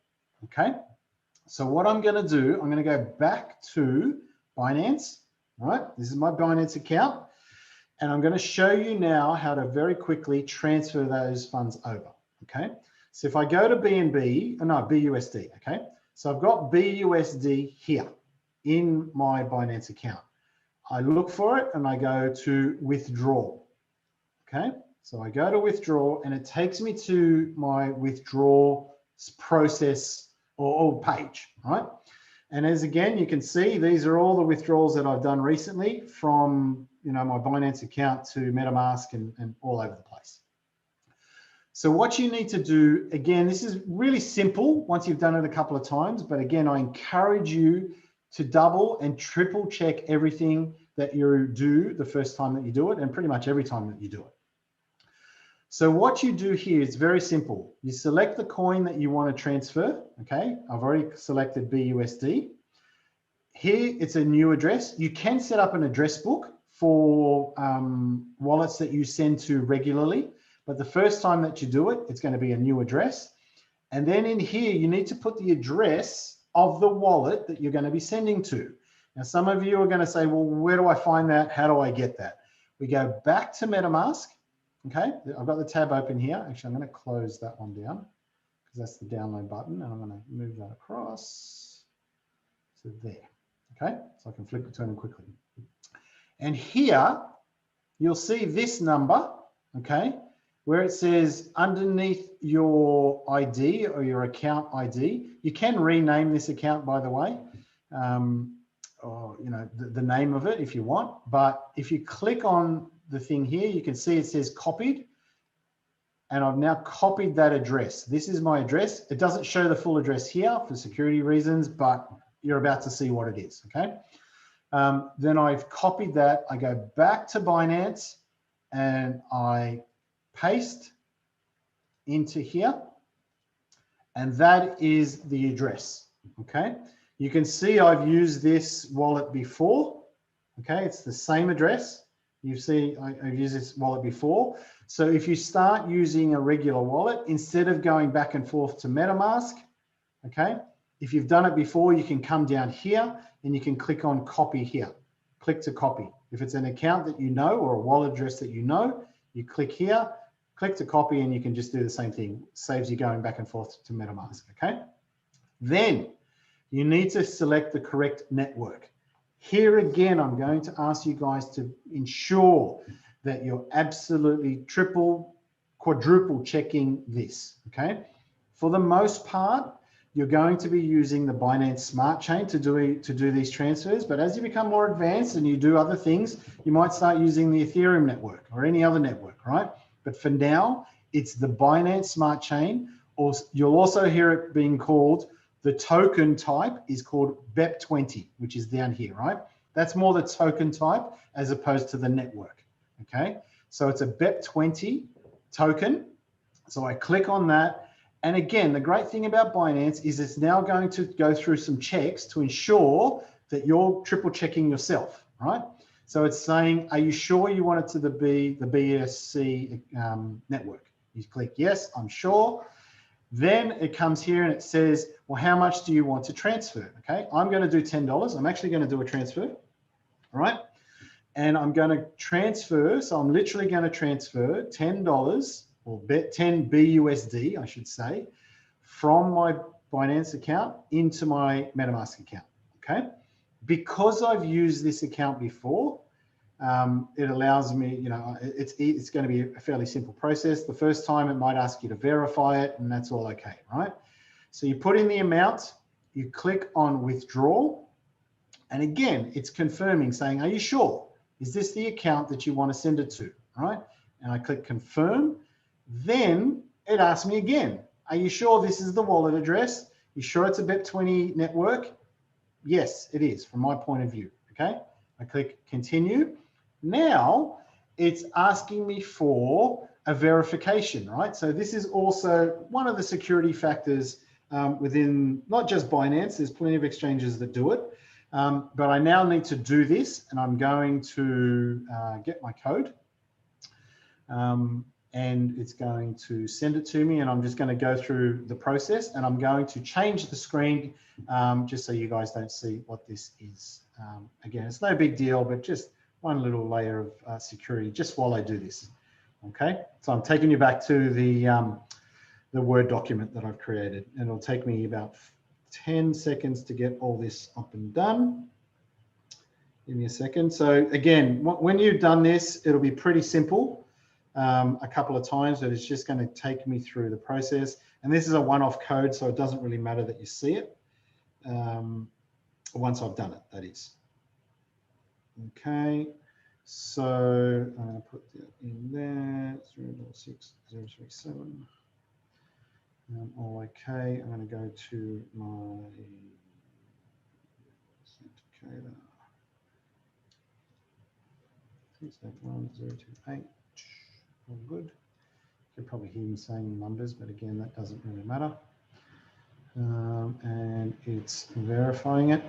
okay? So what I'm going to do, I'm going to go back to Binance, right? This is my Binance account, and I'm going to show you now how to very quickly transfer those funds over, okay? So if I go to BUSD, okay? So I've got BUSD here in my Binance account. I look for it and I go to withdraw, okay? So I go to withdraw and it takes me to my withdrawal process or page, right? And as again, you can see, these are all the withdrawals that I've done recently from, you know, my Binance account to MetaMask and all over the place. So what you need to do, again, this is really simple once you've done it a couple of times, but again, I encourage you to double and triple check everything that you do the first time that you do it, and pretty much every time that you do it. So what you do here is very simple. You select the coin that you want to transfer, okay? I've already selected BUSD. Here, it's a new address. You can set up an address book for wallets that you send to regularly, but the first time that you do it, it's going to be a new address. And then in here, you need to put the address of the wallet that you're going to be sending to. Now, some of you are going to say, well, where do I find that? How do I get that? We go back to MetaMask. Okay, I've got the tab open here. Actually, I'm going to close that one down because that's the download button, and I'm going to move that across to there. Okay, so I can flick between them quickly. And here, you'll see this number, okay, where it says underneath your ID or your account ID. You can rename this account, by the way, or you know the name of it if you want. But if you click on the thing here, you can see it says copied, and I've now copied that address. This is my address. It doesn't show the full address here for security reasons, but you're about to see what it is, okay? Then I've copied that. I go back to Binance and I paste into here, and that is the address, okay? You can see I've used this wallet before, okay? It's the same address. You see, I've used this wallet before. So if you start using a regular wallet, instead of going back and forth to MetaMask, okay, if you've done it before, you can come down here and you can click on copy here. Click to copy. If it's an account that you know or a wallet address that you know, you click here, click to copy, and you can just do the same thing. Saves you going back and forth to MetaMask, okay? Then you need to select the correct network. Here again, I'm going to ask you guys to ensure that you're absolutely triple, quadruple checking this, okay? For the most part, you're going to be using the Binance Smart Chain to do these transfers, but as you become more advanced and you do other things, you might start using the Ethereum network or any other network, right? But for now, it's the Binance Smart Chain, or you'll also hear it being called, the token type is called BEP20, which is down here, right? That's more the token type as opposed to the network, okay? So it's a BEP20 token. So I click on that. And again, the great thing about Binance is it's now going to go through some checks to ensure that you're triple checking yourself, right? So it's saying, are you sure you want it to be the BSC network? You click yes, I'm sure. Then it comes here and it says, well, how much do you want to transfer? Okay, I'm going to do $10. I'm actually going to do a transfer, all right? And I'm going to transfer, so I'm literally going to transfer $10 or 10 BUSD, I should say, from my Binance account into my MetaMask account, okay? Because I've used this account before, it allows me, you know, it's going to be a fairly simple process. The first time it might ask you to verify it, and that's all okay, right? So you put in the amount, you click on withdraw, and again, it's confirming, saying, are you sure? Is this the account that you want to send it to, right? And I click confirm. Then it asks me again, are you sure this is the wallet address? You sure it's a BEP20 network? Yes, it is from my point of view, okay? I click continue. Now it's asking me for a verification, right? So this is also one of the security factors within not just Binance, there's plenty of exchanges that do it. But I now need to do this, and I'm going to get my code. And it's going to send it to me, and I'm just going to go through the process, and I'm going to change the screen just so you guys don't see what this is. Again, it's no big deal, but just one little layer of security just while I do this. Okay, so I'm taking you back to the Word document that I've created, and it'll take me about 10 seconds to get all this up and done. Give me a second. So again, when you've done this, it'll be pretty simple. A couple of times, but it's just going to take me through the process. And this is a one-off code, so it doesn't really matter that you see it once I've done it, that is. Okay, so I'm going to put that in there, 0.6037. All okay. I'm going to go to my authenticator. 681.028. All good. You can probably hear me saying numbers, but again, that doesn't really matter. And it's verifying it,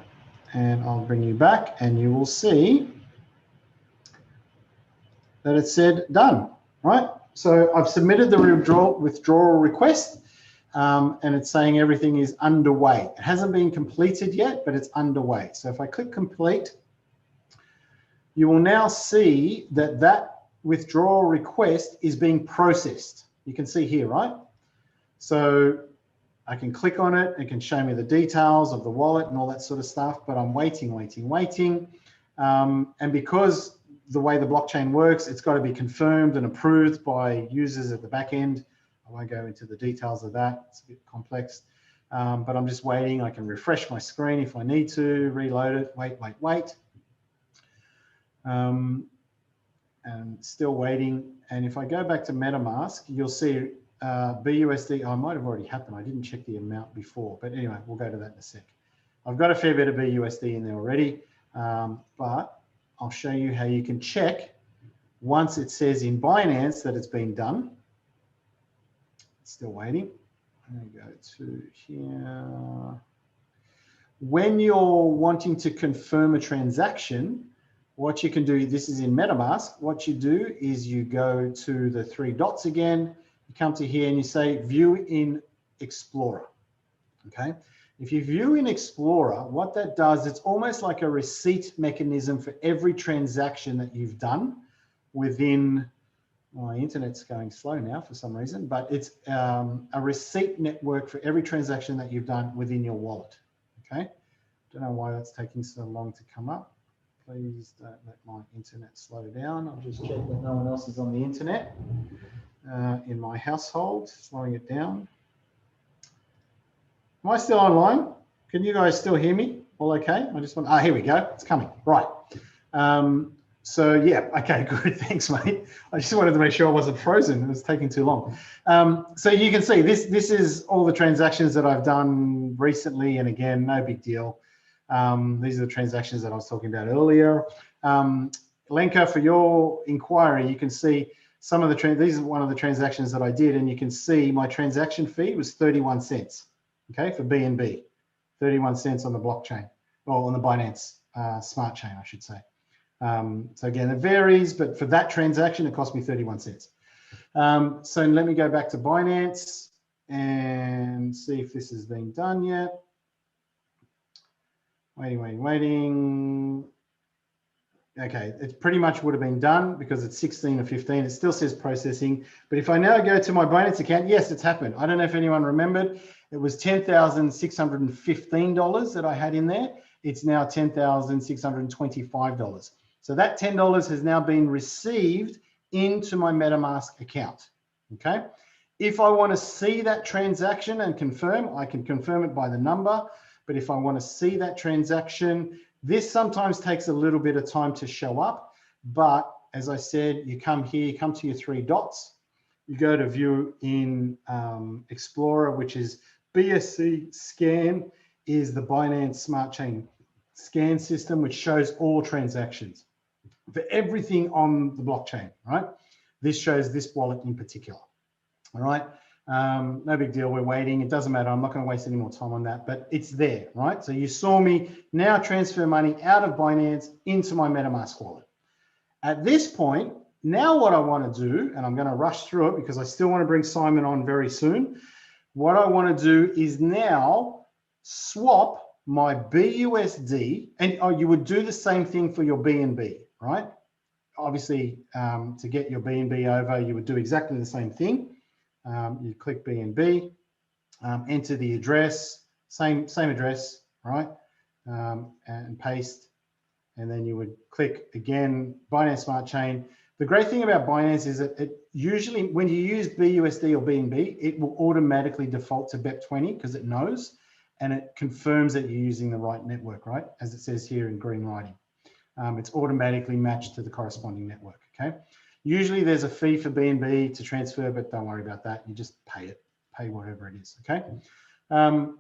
and I'll bring you back, and you will see that it said done, right? So I've submitted the withdrawal request, and it's saying everything is underway. It hasn't been completed yet, but it's underway. So if I click complete, you will now see that that withdrawal request is being processed. You can see here, right? So I can click on it. It can show me the details of the wallet and all that sort of stuff, but I'm waiting. And because the way the blockchain works, it's got to be confirmed and approved by users at the back end. I won't go into the details of that. It's a bit complex, but I'm just waiting. I can refresh my screen if I need to, reload it, wait. And still waiting. And if I go back to MetaMask, you'll see BUSD. Oh, it might have already happened. I didn't check the amount before, but anyway, we'll go to that in a sec. I've got a fair bit of BUSD in there already, but I'll show you how you can check once it says in Binance that it's been done. Still waiting. I'm going to go to here. When you're wanting to confirm a transaction, what you can do, this is in MetaMask, what you do is you go to the three dots again, you come to here and you say view in Explorer, okay? If you view in Explorer, what that does, it's almost like a receipt mechanism for every transaction that you've done within, my internet's going slow now for some reason, but it's a receipt network for every transaction that you've done within your wallet, okay? Don't know why that's taking so long to come up. Please don't let my internet slow down. I'll just check that no one else is on the internet in my household, slowing it down. Am I still online? Can you guys still hear me? All okay? I just want, here we go. It's coming. Right. So yeah, okay, good. Thanks, mate. I just wanted to make sure I wasn't frozen. It was taking too long. So you can see this is all the transactions that I've done recently. And again, no big deal. These are the transactions that I was talking about earlier. Lenka, for your inquiry, you can see some of the, these are one of the transactions that I did, and you can see my transaction fee was 31 cents, okay, for BNB, 31 cents on the blockchain, or on the Binance Smart Chain, I should say. So again, it varies, but for that transaction, it cost me 31 cents. So let me go back to Binance and see if this has been done yet. Waiting. Okay, it pretty much would have been done because it's 16 or 15. It still says processing. But if I now go to my Binance account, yes, it's happened. I don't know if anyone remembered. It was $10,615 that I had in there. It's now $10,625. So that $10 has now been received into my MetaMask account, okay? If I want to see that transaction and confirm, I can confirm it by the number. But if I want to see that transaction, this sometimes takes a little bit of time to show up. But as I said, you come here, you come to your three dots, you go to view in Explorer, which is BSC Scan, is the Binance Smart Chain scan system, which shows all transactions for everything on the blockchain, right? This shows this wallet in particular, all right? No big deal, we're waiting. It doesn't matter. I'm not going to waste any more time on that, but it's there, right? So you saw me now transfer money out of Binance into my MetaMask wallet. At this point, now what I want to do, and I'm going to rush through it because I still want to bring Simon on very soon. What I want to do is now swap my BUSD, and you would do the same thing for your BNB, right? Obviously, to get your BNB over, you would do exactly the same thing. You click BNB, enter the address, same address, right? And paste, and then you would click again, Binance Smart Chain. The great thing about Binance is that it usually, when you use BUSD or BNB, it will automatically default to BEP20 because it knows, and it confirms that you're using the right network, right? As it says here in green writing. It's automatically matched to the corresponding network, okay? Usually there's a fee for BNB to transfer, but don't worry about that. You just pay whatever it is, okay?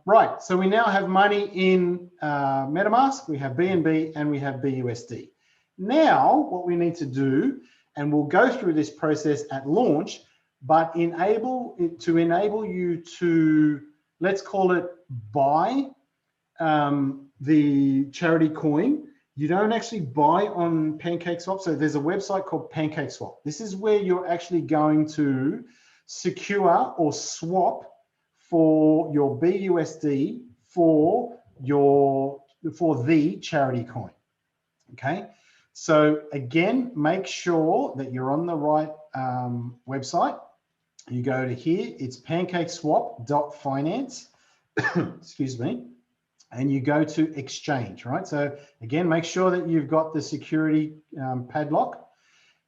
Right, so we now have money in MetaMask, we have BNB, and we have BUSD. Now, what we need to do, and we'll go through this process at launch, but to enable you to, let's call it buy the charity coin. You don't actually buy on PancakeSwap. So there's a website called PancakeSwap. This is where you're actually going to secure or swap for your BUSD for the charity coin. Okay. So again, make sure that you're on the right website. You go to here, it's pancakeswap.finance, excuse me, and you go to exchange, right? So again, make sure that you've got the security padlock.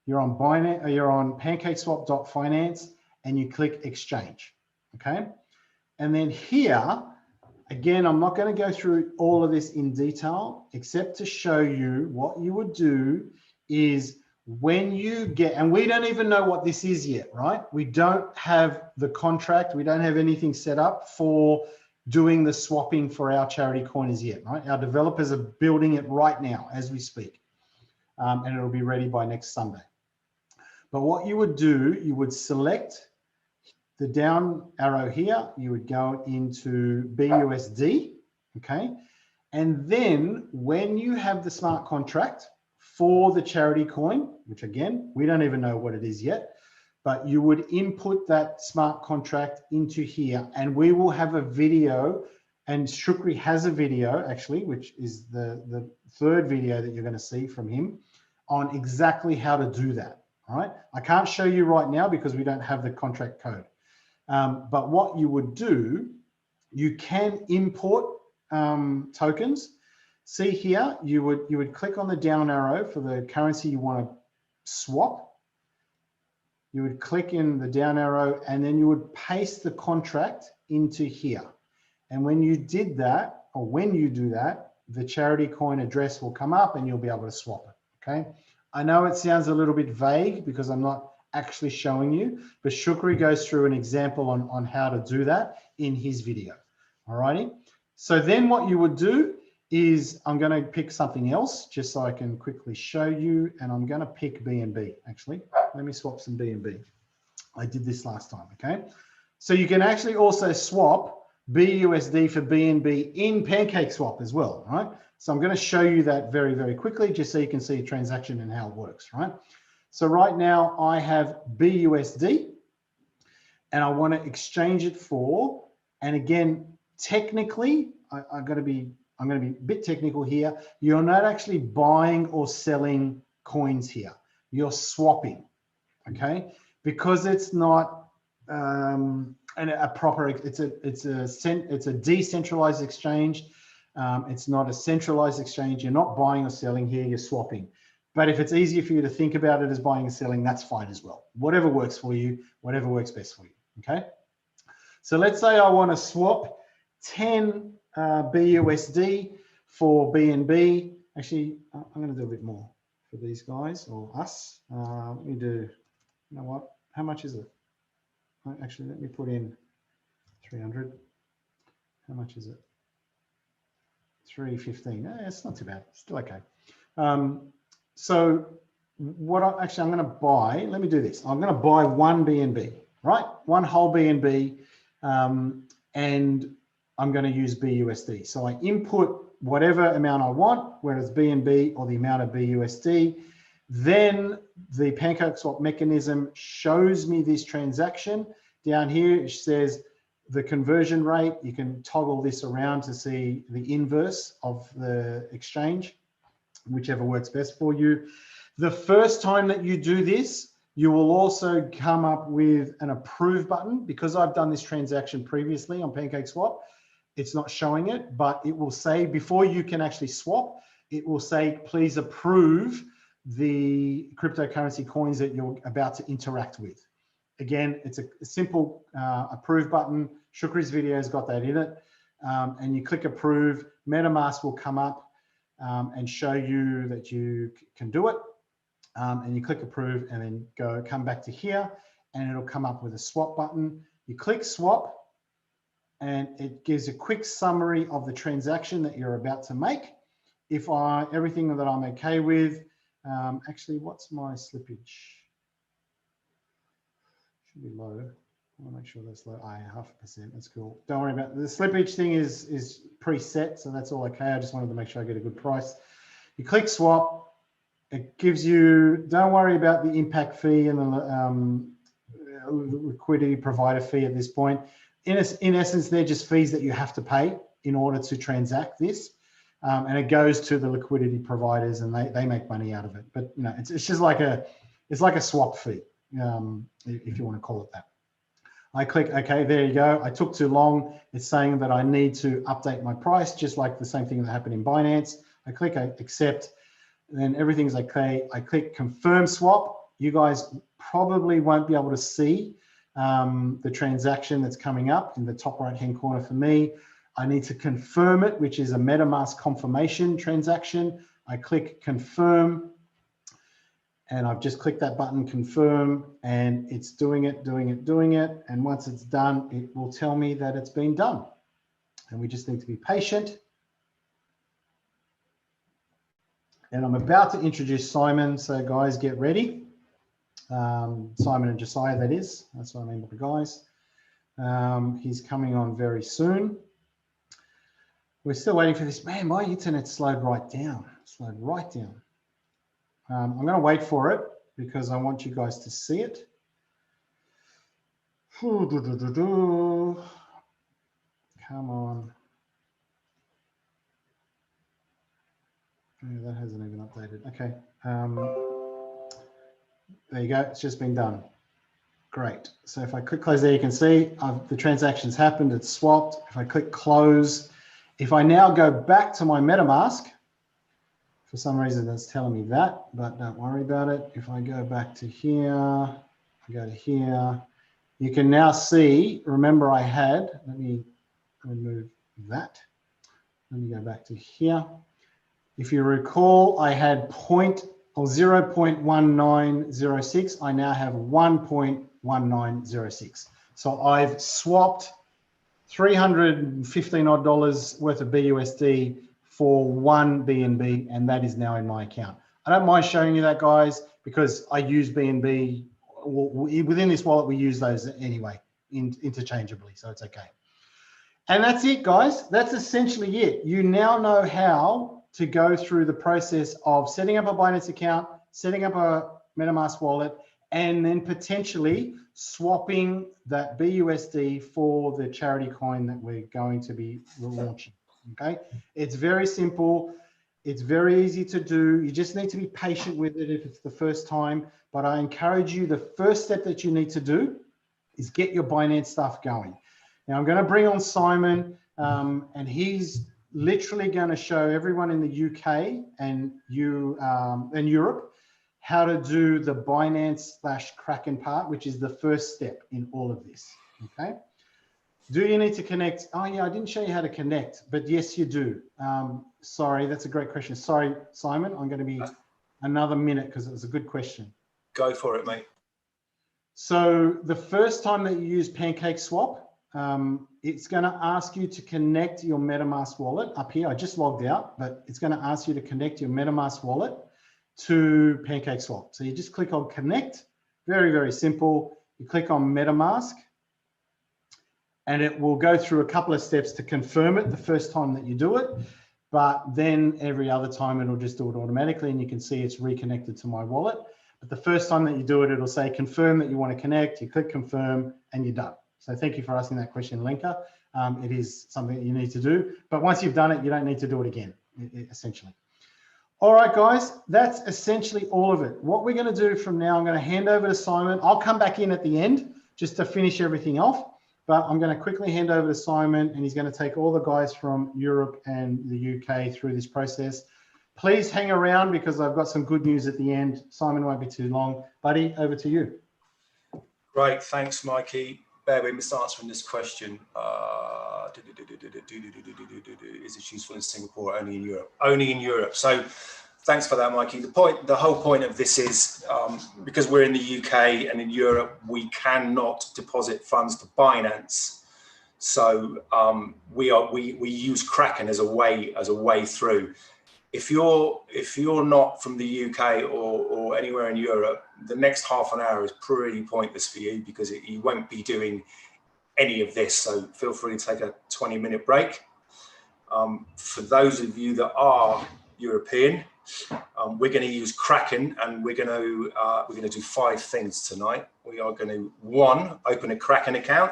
You're on Binance, you're on pancakeswap.finance, and you click exchange, okay? And then here, again, I'm not going to go through all of this in detail, except to show you what you would do is when you get, and we don't even know what this is yet, right? We don't have the contract. We don't have anything set up for doing the swapping for our charity coin as yet, right? Our developers are building it right now as we speak, and it'll be ready by next Sunday. But what you would do, you would select the down arrow here, you would go into BUSD, okay? And then when you have the smart contract for the charity coin, which again, we don't even know what it is yet, but you would input that smart contract into here, and we will have a video, and Shukri has a video actually, which is the third video that you're going to see from him on exactly how to do that, all right? I can't show you right now because we don't have the contract code. But what you would do, you can import tokens. See here, you would click on the down arrow for the currency you want to swap. You would click in the down arrow, and then you would paste the contract into here. And when you did that, or when you do that, the charity coin address will come up and you'll be able to swap it, okay? I know it sounds a little bit vague because I'm not actually showing you, but Shukri goes through an example on how to do that in his video, all righty? So then what you would do is, I'm going to pick something else just so I can quickly show you, and I'm going to pick BNB actually. Let me swap some BNB. I did this last time, okay? So you can actually also swap BUSD for BNB in PancakeSwap as well, right? So I'm going to show you that very, very quickly just so you can see a transaction and how it works, right? So right now I have BUSD and I want to exchange it for, and again, technically, I'm going to be a bit technical here. You're not actually buying or selling coins here. You're swapping, okay? Because it's not a proper, it's a decentralized exchange. It's not a centralized exchange. You're not buying or selling here, you're swapping. But if it's easier for you to think about it as buying and selling, that's fine as well. Whatever works for you, whatever works best for you, okay? So let's say I want to swap 10 BUSD for BNB. Actually, I'm going to do a bit more for these guys or us. Let me do, you know what? How much is it? Actually, let me put in 300. How much is it? 315. It's not too bad. Still okay. So what I'm going to buy, let me do this. I'm going to buy one BNB, right? One whole BNB, and I'm going to use BUSD. So I input whatever amount I want, whether it's BNB or the amount of BUSD. Then the PancakeSwap mechanism shows me this transaction. Down here, it says the conversion rate. You can toggle this around to see the inverse of the exchange, whichever works best for you. The first time that you do this, you will also come up with an approve button. Because I've done this transaction previously on PancakeSwap, it's not showing it, but it will say, before you can actually swap, it will say, please approve the cryptocurrency coins that you're about to interact with. Again, it's a simple approve button. Shukri's video's got that in it. And you click approve, MetaMask will come up and show you that you can do it. And you click approve and then come back to here, and it'll come up with a swap button. You click swap, and it gives a quick summary of the transaction that you're about to make. If everything that I'm okay with, actually, what's my slippage? Should be low. I want to make sure that's low. 0.5%. That's cool. Don't worry about it. The slippage thing is preset, so that's all okay. I just wanted to make sure I get a good price. You click swap. It gives you, don't worry about the impact fee and the liquidity provider fee at this point. In essence, they're just fees that you have to pay in order to transact this. And it goes to the liquidity providers, and they make money out of it. But you know, it's just like a swap fee, if you want to call it that. I click OK, there you go. I took too long. It's saying that I need to update my price, just like the same thing that happened in Binance. I click accept. Then everything's okay. I click confirm swap. You guys probably won't be able to see the transaction that's coming up in the top right hand corner for me. I need to confirm it, which is a MetaMask confirmation transaction. I click confirm, and I've just clicked that button confirm, and it's doing it. And once it's done, it will tell me that it's been done. And we just need to be patient. And I'm about to introduce Simon, so guys, get ready. Simon and Josiah, that is. That's what I mean by the guys. He's coming on very soon. We're still waiting for this. Man, my internet slowed right down. I'm going to wait for it because I want you guys to see it. Come on. Oh, that hasn't even updated. Okay. There you go. It's just been done. Great. So if I click close there, you can see the transaction's happened. It's swapped. If I click close, if I now go back to my MetaMask, for some reason it's telling me that, but don't worry about it. If I go back to here, I go to here, you can now see, remember I had, let me remove that. Let me go back to here. If you recall, I had 0.1906. I now have 1.1906. So I've swapped $315 odd worth of BUSD for one BNB, and that is now in my account. I don't mind showing you that, guys, because I use BNB. Within this wallet, we use those anyway, interchangeably, so it's okay. And that's it, guys. That's essentially it. You now know how to go through the process of setting up a Binance account, setting up a MetaMask wallet, and then potentially swapping that BUSD for the charity coin that we're going to be launching. Okay, it's very simple. It's very easy to do. You just need to be patient with it if it's the first time. But I encourage you, the first step that you need to do is get your Binance stuff going. Now I'm going to bring on Simon, and he's literally going to show everyone in the UK and Europe how to do the Binance/Kraken part, which is the first step in all of this. Okay. Do you need to connect? Oh yeah, I didn't show you how to connect, but yes, you do. Sorry, that's a great question. Sorry, Simon, I'm going to be another minute because it was a good question. Go for it, mate. So the first time that you use PancakeSwap, it's going to ask you to connect your MetaMask wallet up here. I just logged out, but it's going to ask you to connect your MetaMask wallet to PancakeSwap. So you just click on connect. Very, very simple. you click on MetaMask, and it will go through a couple of steps to confirm it the first time that you do it. But then every other time it'll just do it automatically, and you can see it's reconnected to my wallet. But the first time that you do it, it'll say confirm that you want to connect. You click confirm and you're done. So thank you for asking that question, Lenka. It is something that you need to do. But once you've done it, you don't need to do it again, essentially. All right, guys, that's essentially all of it. What we're going to do from now, I'm going to hand over to Simon. I'll come back in at the end just to finish everything off. But I'm going to quickly hand over to Simon, and he's going to take all the guys from Europe and the UK through this process. Please hang around because I've got some good news at the end. Simon won't be too long. Buddy, over to you. Great, thanks, Mikey. Bear with me, just answering this question. Is it useful in Singapore or only in Europe? Only in Europe. So thanks for that, Mikey. The whole point of this is because we're in the UK and in Europe, we cannot deposit funds to Binance. So we use Kraken as a way through. If you're not from the UK or anywhere in Europe, the next half an hour is pretty pointless for you because you won't be doing any of this. So feel free to take a 20-minute break. For those of you that are European, we're going to use Kraken, and we're going to do 5 things tonight. We are going to 1, open a Kraken account.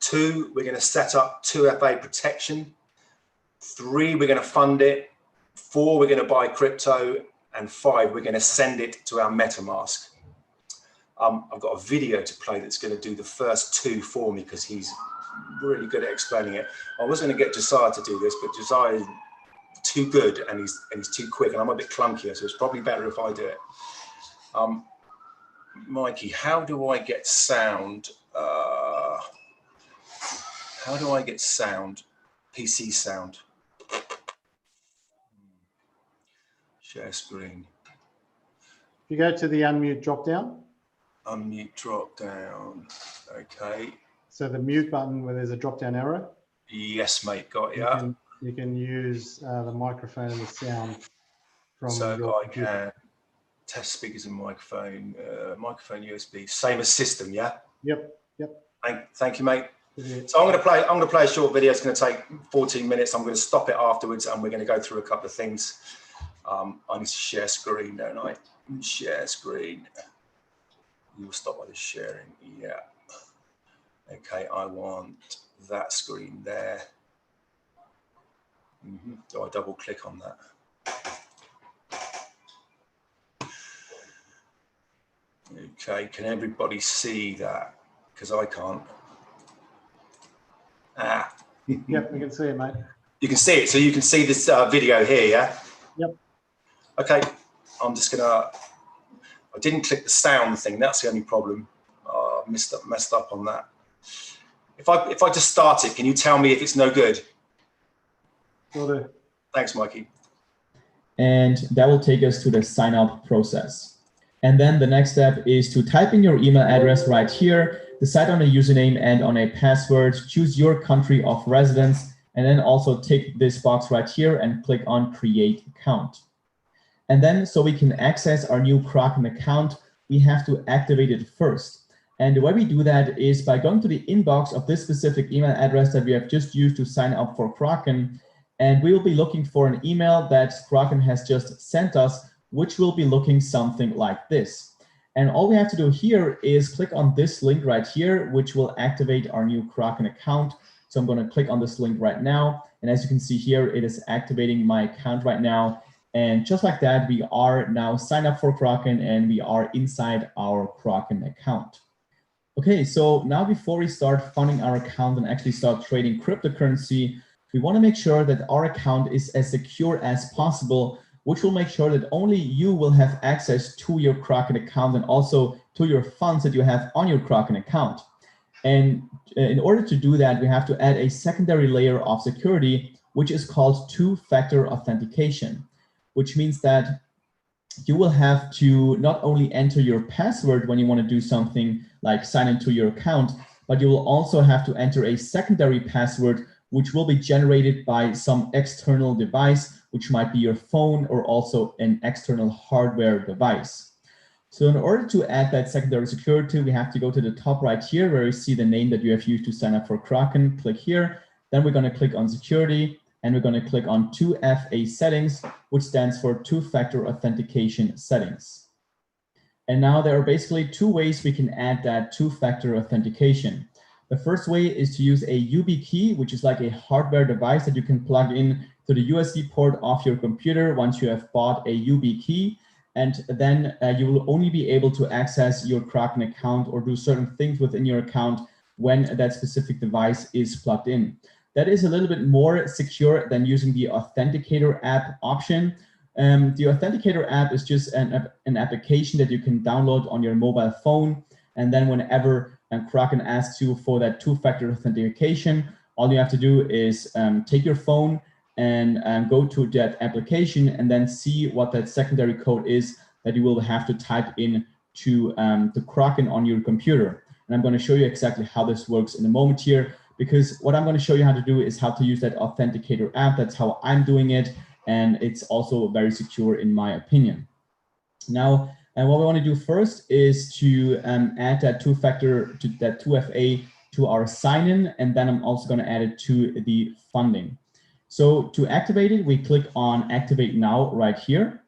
2, we're going to set up 2FA protection. 3, we're going to fund it. 4, we're going to buy crypto, and 5, we're going to send it to our MetaMask. I've got a video to play that's going to do the first 2 for me because he's really good at explaining it. I was going to get Josiah to do this, but Josiah is too good and he's too quick, and I'm a bit clunkier, so it's probably better if I do it. Mikey, how do I get sound? How do I get sound? PC sound. Share screen. If you go to the unmute drop down. Unmute drop down. Okay. So the mute button where there's a drop down arrow. Yes, mate. Got ya. You can use the microphone and the sound from so your I can test speakers and microphone, microphone USB, same as system, yeah. Yep. Thank you, mate. So I'm going to play a short video. It's going to take 14 minutes. I'm going to stop it afterwards, and we're going to go through a couple of things. I need to share screen, don't I? Share screen. You will stop by the sharing. Yeah. Okay, I want that screen there. Do I double click on that? Okay, can everybody see that? Because I can't. Yep, we can see it, mate. You can see it, so you can see this video here, yeah? Yep. Okay, I'm just gonna, I didn't click the sound thing, that's the only problem. I messed up on that. If I just start it, can you tell me if it's no good? Will do. Thanks, Mikey. And that will take us to the sign up process. And then the next step is to type in your email address right here, decide on a username and on a password, choose your country of residence, and then also tick this box right here and click on create account. And then so we can access our new Kraken account, we have to activate it first. And the way we do that is by going to the inbox of this specific email address that we have just used to sign up for Kraken. And we will be looking for an email that Kraken has just sent us, which will be looking something like this. And all we have to do here is click on this link right here, which will activate our new Kraken account. So I'm going to click on this link right now. And as you can see here, it is activating my account right now. And just like that, we are now signed up for Kraken and we are inside our Kraken account. Okay, so now before we start funding our account and actually start trading cryptocurrency, we want to make sure that our account is as secure as possible, which will make sure that only you will have access to your Kraken account and also to your funds that you have on your Kraken account. And in order to do that, we have to add a secondary layer of security, which is called two-factor authentication, which means that you will have to not only enter your password when you want to do something like sign into your account, but you will also have to enter a secondary password, which will be generated by some external device, which might be your phone or also an external hardware device. So in order to add that secondary security, we have to go to the top right here where you see the name that you have used to sign up for Kraken. Click here. Then we're going to click on security and we're going to click on 2FA settings, which stands for two-factor authentication settings. And now there are basically two ways we can add that two-factor authentication. The first way is to use a YubiKey, which is like a hardware device that you can plug in to the USB port of your computer once you have bought a YubiKey. And then you will only be able to access your Kraken account or do certain things within your account when that specific device is plugged in. That is a little bit more secure than using the Authenticator app option. The Authenticator app is just an application that you can download on your mobile phone. And then whenever Kraken asks you for that two-factor authentication, all you have to do is take your phone and go to that application and then see what that secondary code is that you will have to type in to the Kraken on your computer. And I'm going to show you exactly how this works in a moment here, because what I'm going to show you how to do is how to use that Authenticator app. That's how I'm doing it. And it's also very secure in my opinion. Now, what we want to do first is to add that two-factor, to that 2FA to our sign-in, and then I'm also going to add it to the funding. So to activate it, we click on Activate Now right here.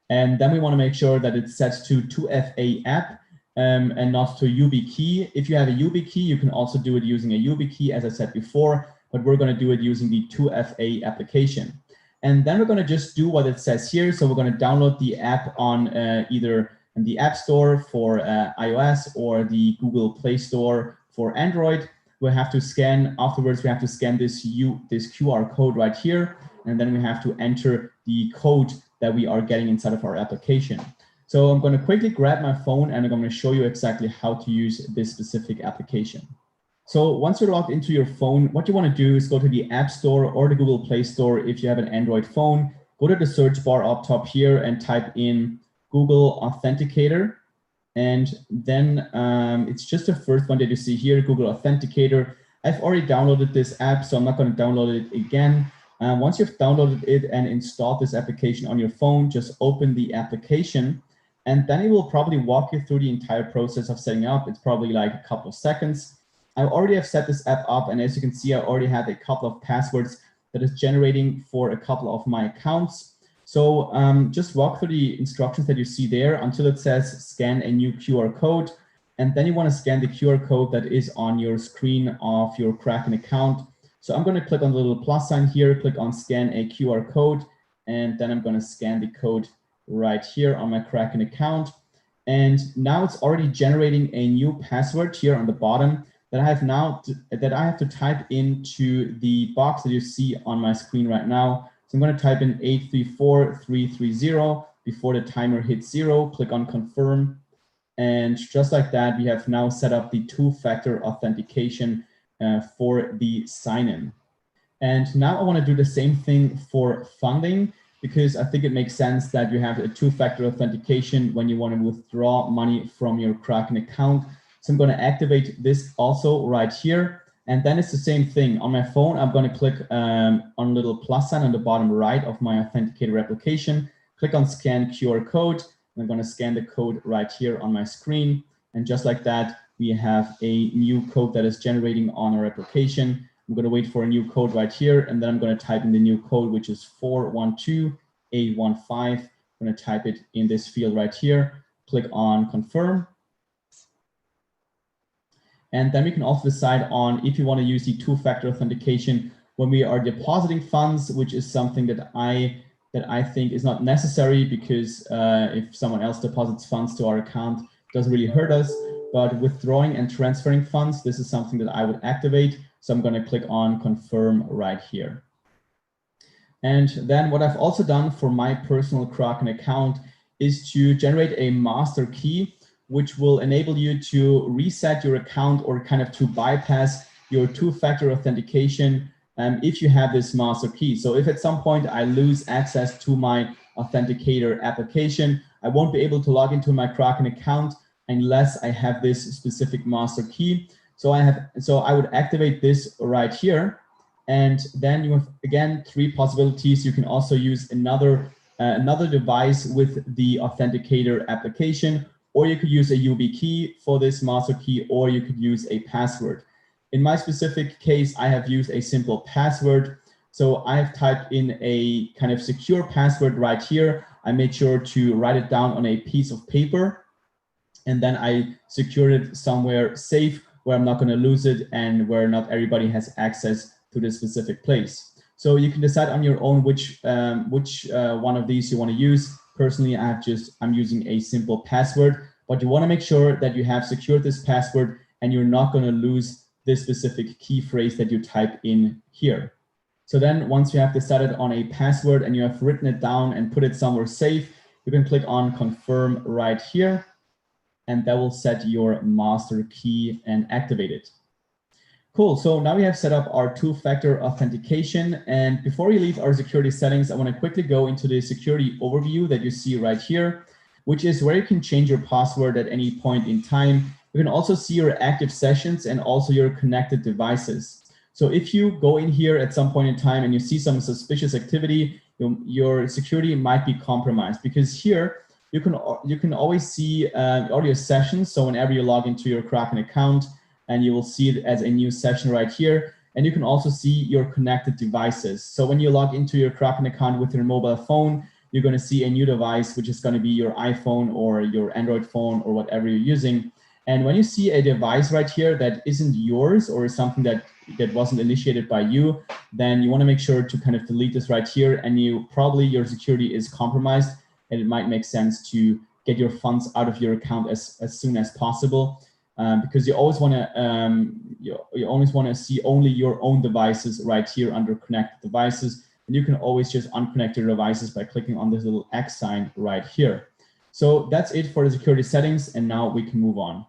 And then we want to make sure that it's set to 2FA app and not to YubiKey. If you have a YubiKey, you can also do it using a YubiKey, as I said before, but we're going to do it using the 2FA application. And then we're going to just do what it says here. So we're going to download the app on either in the App Store for iOS or the Google Play Store for Android. We'll have to scan, afterwards we have to scan this QR code right here, and then we have to enter the code that we are getting inside of our application. So I'm going to quickly grab my phone and I'm going to show you exactly how to use this specific application. So once you're logged into your phone, what you want to do is go to the App Store or the Google Play Store if you have an Android phone. Go to the search bar up top here and type in Google Authenticator. And then it's just the first one that you see here, Google Authenticator. I've already downloaded this app, so I'm not going to download it again. Once you've downloaded it and installed this application on your phone, just open the application, and then it will probably walk you through the entire process of setting up. It's probably like a couple of seconds. I already have set this app up, and as you can see, I already have a couple of passwords that is generating for a couple of my accounts. So just walk through the instructions that you see there until it says scan a new QR code. And then you want to scan the QR code that is on your screen of your Kraken account. So I'm going to click on the little plus sign here, click on scan a QR code, and then I'm going to scan the code right here on my Kraken account. And now it's already generating a new password here on the bottom that I have to type into the box that you see on my screen right now. So I'm going to type in 834330 before the timer hits 0, click on confirm. And just like that, we have now set up the two-factor authentication for the sign-in. And now I want to do the same thing for funding, because I think it makes sense that you have a two-factor authentication when you want to withdraw money from your Kraken account. So I'm going to activate this also right here. And then it's the same thing. On my phone, I'm going to click on a little plus sign on the bottom right of my Authenticator application, click on scan QR code. I'm going to scan the code right here on my screen. And just like that, we have a new code that is generating on our application. I'm going to wait for a new code right here, and then I'm going to type in the new code, which is 412815. I'm going to type it in this field right here, click on confirm. And then we can also decide on if you want to use the two-factor authentication when we are depositing funds, which is something that I think is not necessary, because if someone else deposits funds to our account, it doesn't really hurt us. But withdrawing and transferring funds, this is something that I would activate. So I'm going to click on confirm right here. And then what I've also done for my personal Kraken account is to generate a master key, which will enable you to reset your account or kind of to bypass your two-factor authentication if you have this master key. So if at some point I lose access to my Authenticator application, I won't be able to log into my Kraken account unless I have this specific master key. So I would activate this right here. And then you have, again, 3 possibilities. You can also use another device with the Authenticator application, or you could use a YubiKey for this master key, or you could use a password. In my specific case, I have used a simple password. So I have typed in a kind of secure password right here. I made sure to write it down on a piece of paper, and then I secured it somewhere safe where I'm not going to lose it and where not everybody has access to this specific place. So you can decide on your own which one of these you want to use. Personally, I'm using a simple password, but you want to make sure that you have secured this password and you're not going to lose this specific key phrase that you type in here. So then once you have decided on a password and you have written it down and put it somewhere safe, you can click on confirm right here, and that will set your master key and activate it. Cool, so now we have set up our two-factor authentication. And before we leave our security settings, I want to quickly go into the security overview that you see right here, which is where you can change your password at any point in time. You can also see your active sessions and also your connected devices. So if you go in here at some point in time and you see some suspicious activity, your security might be compromised, because here you can always see all your sessions. So whenever you log into your Kraken account, and you will see it as a new session right here. And you can also see your connected devices. So when you log into your Kraken account with your mobile phone, you're going to see a new device, which is going to be your iPhone or your Android phone or whatever you're using. And when you see a device right here that isn't yours or something that wasn't initiated by you, then you want to make sure to kind of delete this right here. And your security is compromised, and it might make sense to get your funds out of your account as soon as possible. Because you always want to see only your own devices right here under connected devices, and you can always just unconnect your devices by clicking on this little X sign right here. So that's it for the security settings, and now we can move on.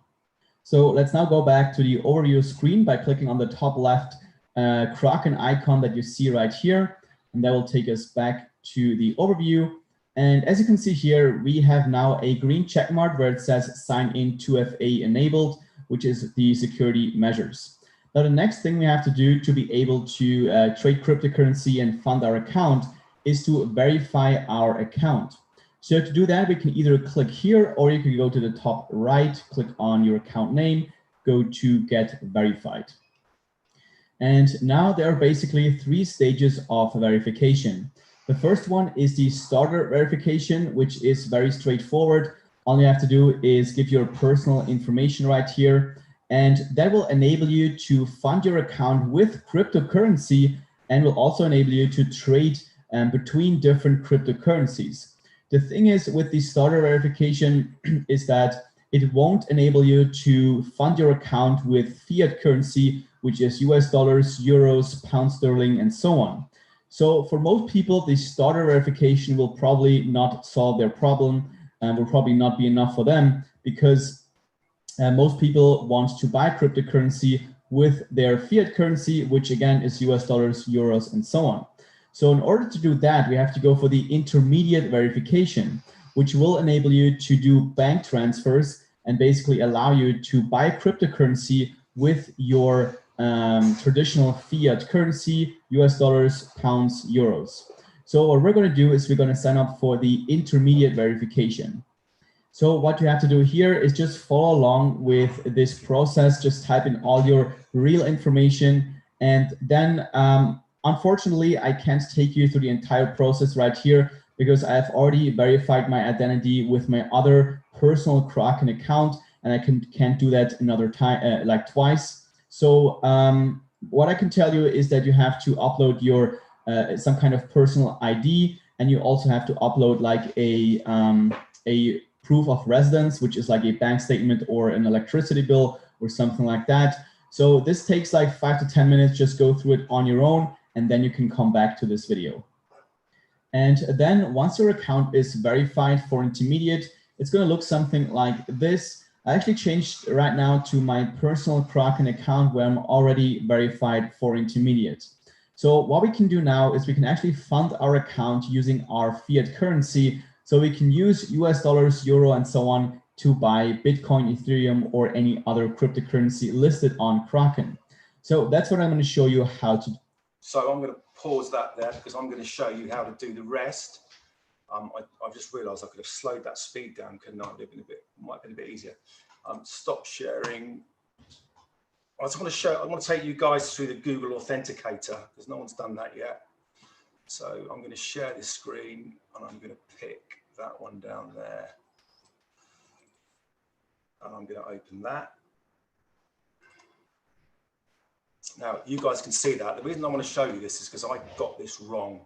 So let's now go back to the overview screen by clicking on the top left Kraken icon that you see right here, and that will take us back to the overview. And as you can see here, we have now a green check mark where it says sign in 2FA enabled, which is the security measures. Now, the next thing we have to do to be able to trade cryptocurrency and fund our account is to verify our account. So to do that, we can either click here, or you can go to the top right, click on your account name, go to get verified. And now there are basically 3 stages of verification. The first one is the starter verification, which is very straightforward. All you have to do is give your personal information right here, and that will enable you to fund your account with cryptocurrency, and will also enable you to trade between different cryptocurrencies. The thing is with the starter verification is that it won't enable you to fund your account with fiat currency, which is US dollars, euros, pound sterling, and so on. So for most people, the starter verification will probably not solve their problem and will probably not be enough for them, because most people want to buy cryptocurrency with their fiat currency, which again is US dollars, euros, and so on. So in order to do that, we have to go for the intermediate verification, which will enable you to do bank transfers and basically allow you to buy cryptocurrency with your traditional fiat currency, US dollars, pounds, euros. So what we're going to do is we're going to sign up for the intermediate verification. So what you have to do here is just follow along with this process. Just type in all your real information, and then unfortunately, I can't take you through the entire process right here, because I have already verified my identity with my other personal Kraken account, and I can't do that another time, like twice. So what I can tell you is that you have to upload your some kind of personal ID, and you also have to upload like a proof of residence, which is like a bank statement or an electricity bill or something like that. So this takes like 5 to 10 minutes. Just go through it on your own, and then you can come back to this video. And then once your account is verified for intermediate, it's going to look something like this. I actually changed right now to my personal Kraken account where I'm already verified for intermediate. So what we can do now is we can actually fund our account using our fiat currency. So we can use US dollars, euro, and so on to buy Bitcoin, Ethereum, or any other cryptocurrency listed on Kraken. So that's what I'm going to show you how to do. So I'm going to pause that there, because I'm going to show you how to do the rest. I've just realised I could have slowed that speed down, couldn't I? Might have been a bit easier. Stop sharing. I just want to show. I want to take you guys through the Google Authenticator because no one's done that yet. So I'm going to share this screen and I'm going to pick that one down there. And I'm going to open that. Now you guys can see that. The reason I want to show you this is because I got this wrong.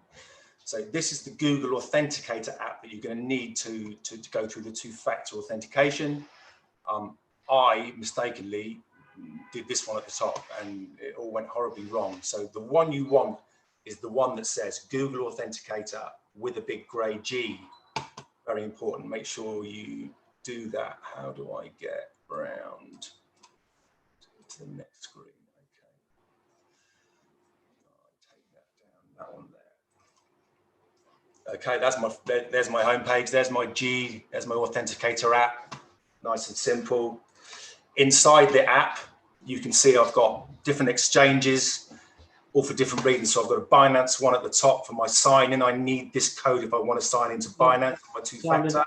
So this is the Google Authenticator app that you're going to need to go through the two-factor authentication. I mistakenly did this one at the top and it all went horribly wrong. So the one you want is the one that says Google Authenticator with a big grey G. Very important. Make sure you do that. How do I get around to the next screen? Okay. Take that down. That one there. Okay, there's my homepage. There's my G. There's my Authenticator app. Nice and simple. Inside the app, you can see I've got different exchanges, all for different reasons. So I've got a Binance one at the top for my sign in. I need this code if I want to sign into Binance, my two-factor.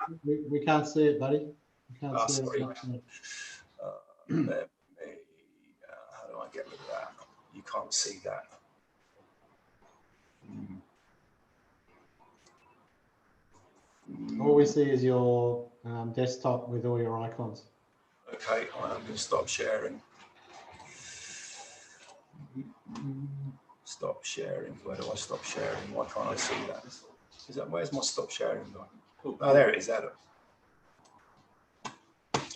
We can't see it, buddy. We can't see sorry. it. How do I get rid of that? You can't see that. All we see is your desktop with all your icons. Okay, I'm going to stop sharing. Stop sharing. Where do I stop sharing? Why can't I see that? Where's my stop sharing gone? Oh, there it is. There.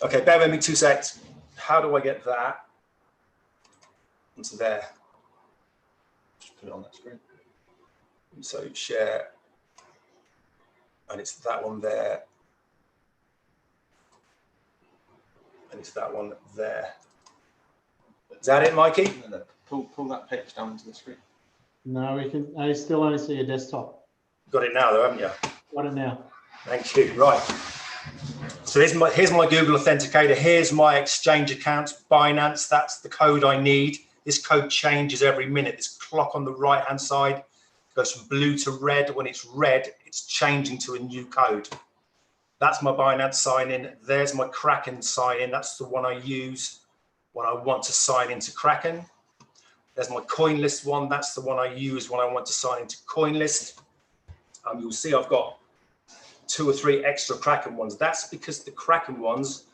Okay, bear with me 2 seconds. How do I get that onto there? Just put it on that screen. So share, and it's that one there, and it's that one there. Is that it, Mikey? No. Pull that page down into the screen. No, we can. I still only see your desktop. Got it now, though, haven't you? Got it now. Thank you. Right. So here's my Google Authenticator. Here's my exchange account, Binance. That's the code I need. This code changes every minute. This clock on the right-hand side goes from blue to red. When it's red, it's changing to a new code. That's my Binance sign-in. There's my Kraken sign-in. That's the one I use when I want to sign into Kraken. There's my CoinList one. That's the one I use when I want to sign into CoinList. You'll see I've got 2 or 3 extra Kraken ones. That's because the Kraken ones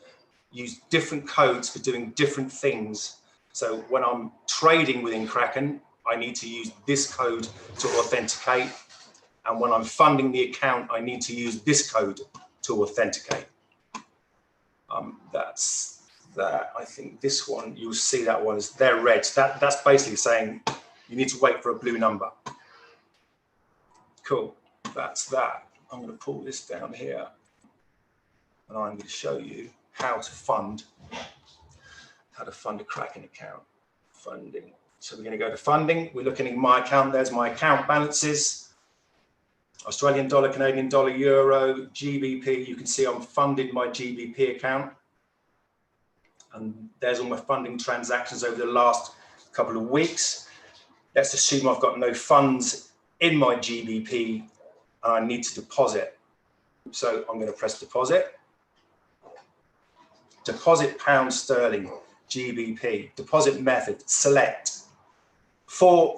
use different codes for doing different things. So when I'm trading within Kraken, I need to use this code to authenticate. And when I'm funding the account, I need to use this code to authenticate. That's that. I think this one, you'll see that one is they're red. That's basically saying you need to wait for a blue number. Cool. That's that. I'm going to pull this down here and I'm going to show you how to fund a Kraken account. Funding. So we're going to go to funding. We're looking at my account. There's my account balances. Australian dollar, Canadian dollar, euro, GBP. You can see I'm funded my GBP account. And there's all my funding transactions over the last couple of weeks. Let's assume I've got no funds in my GBP and I need to deposit. So I'm going to press deposit. Deposit pound sterling, GBP. Deposit method, select. Four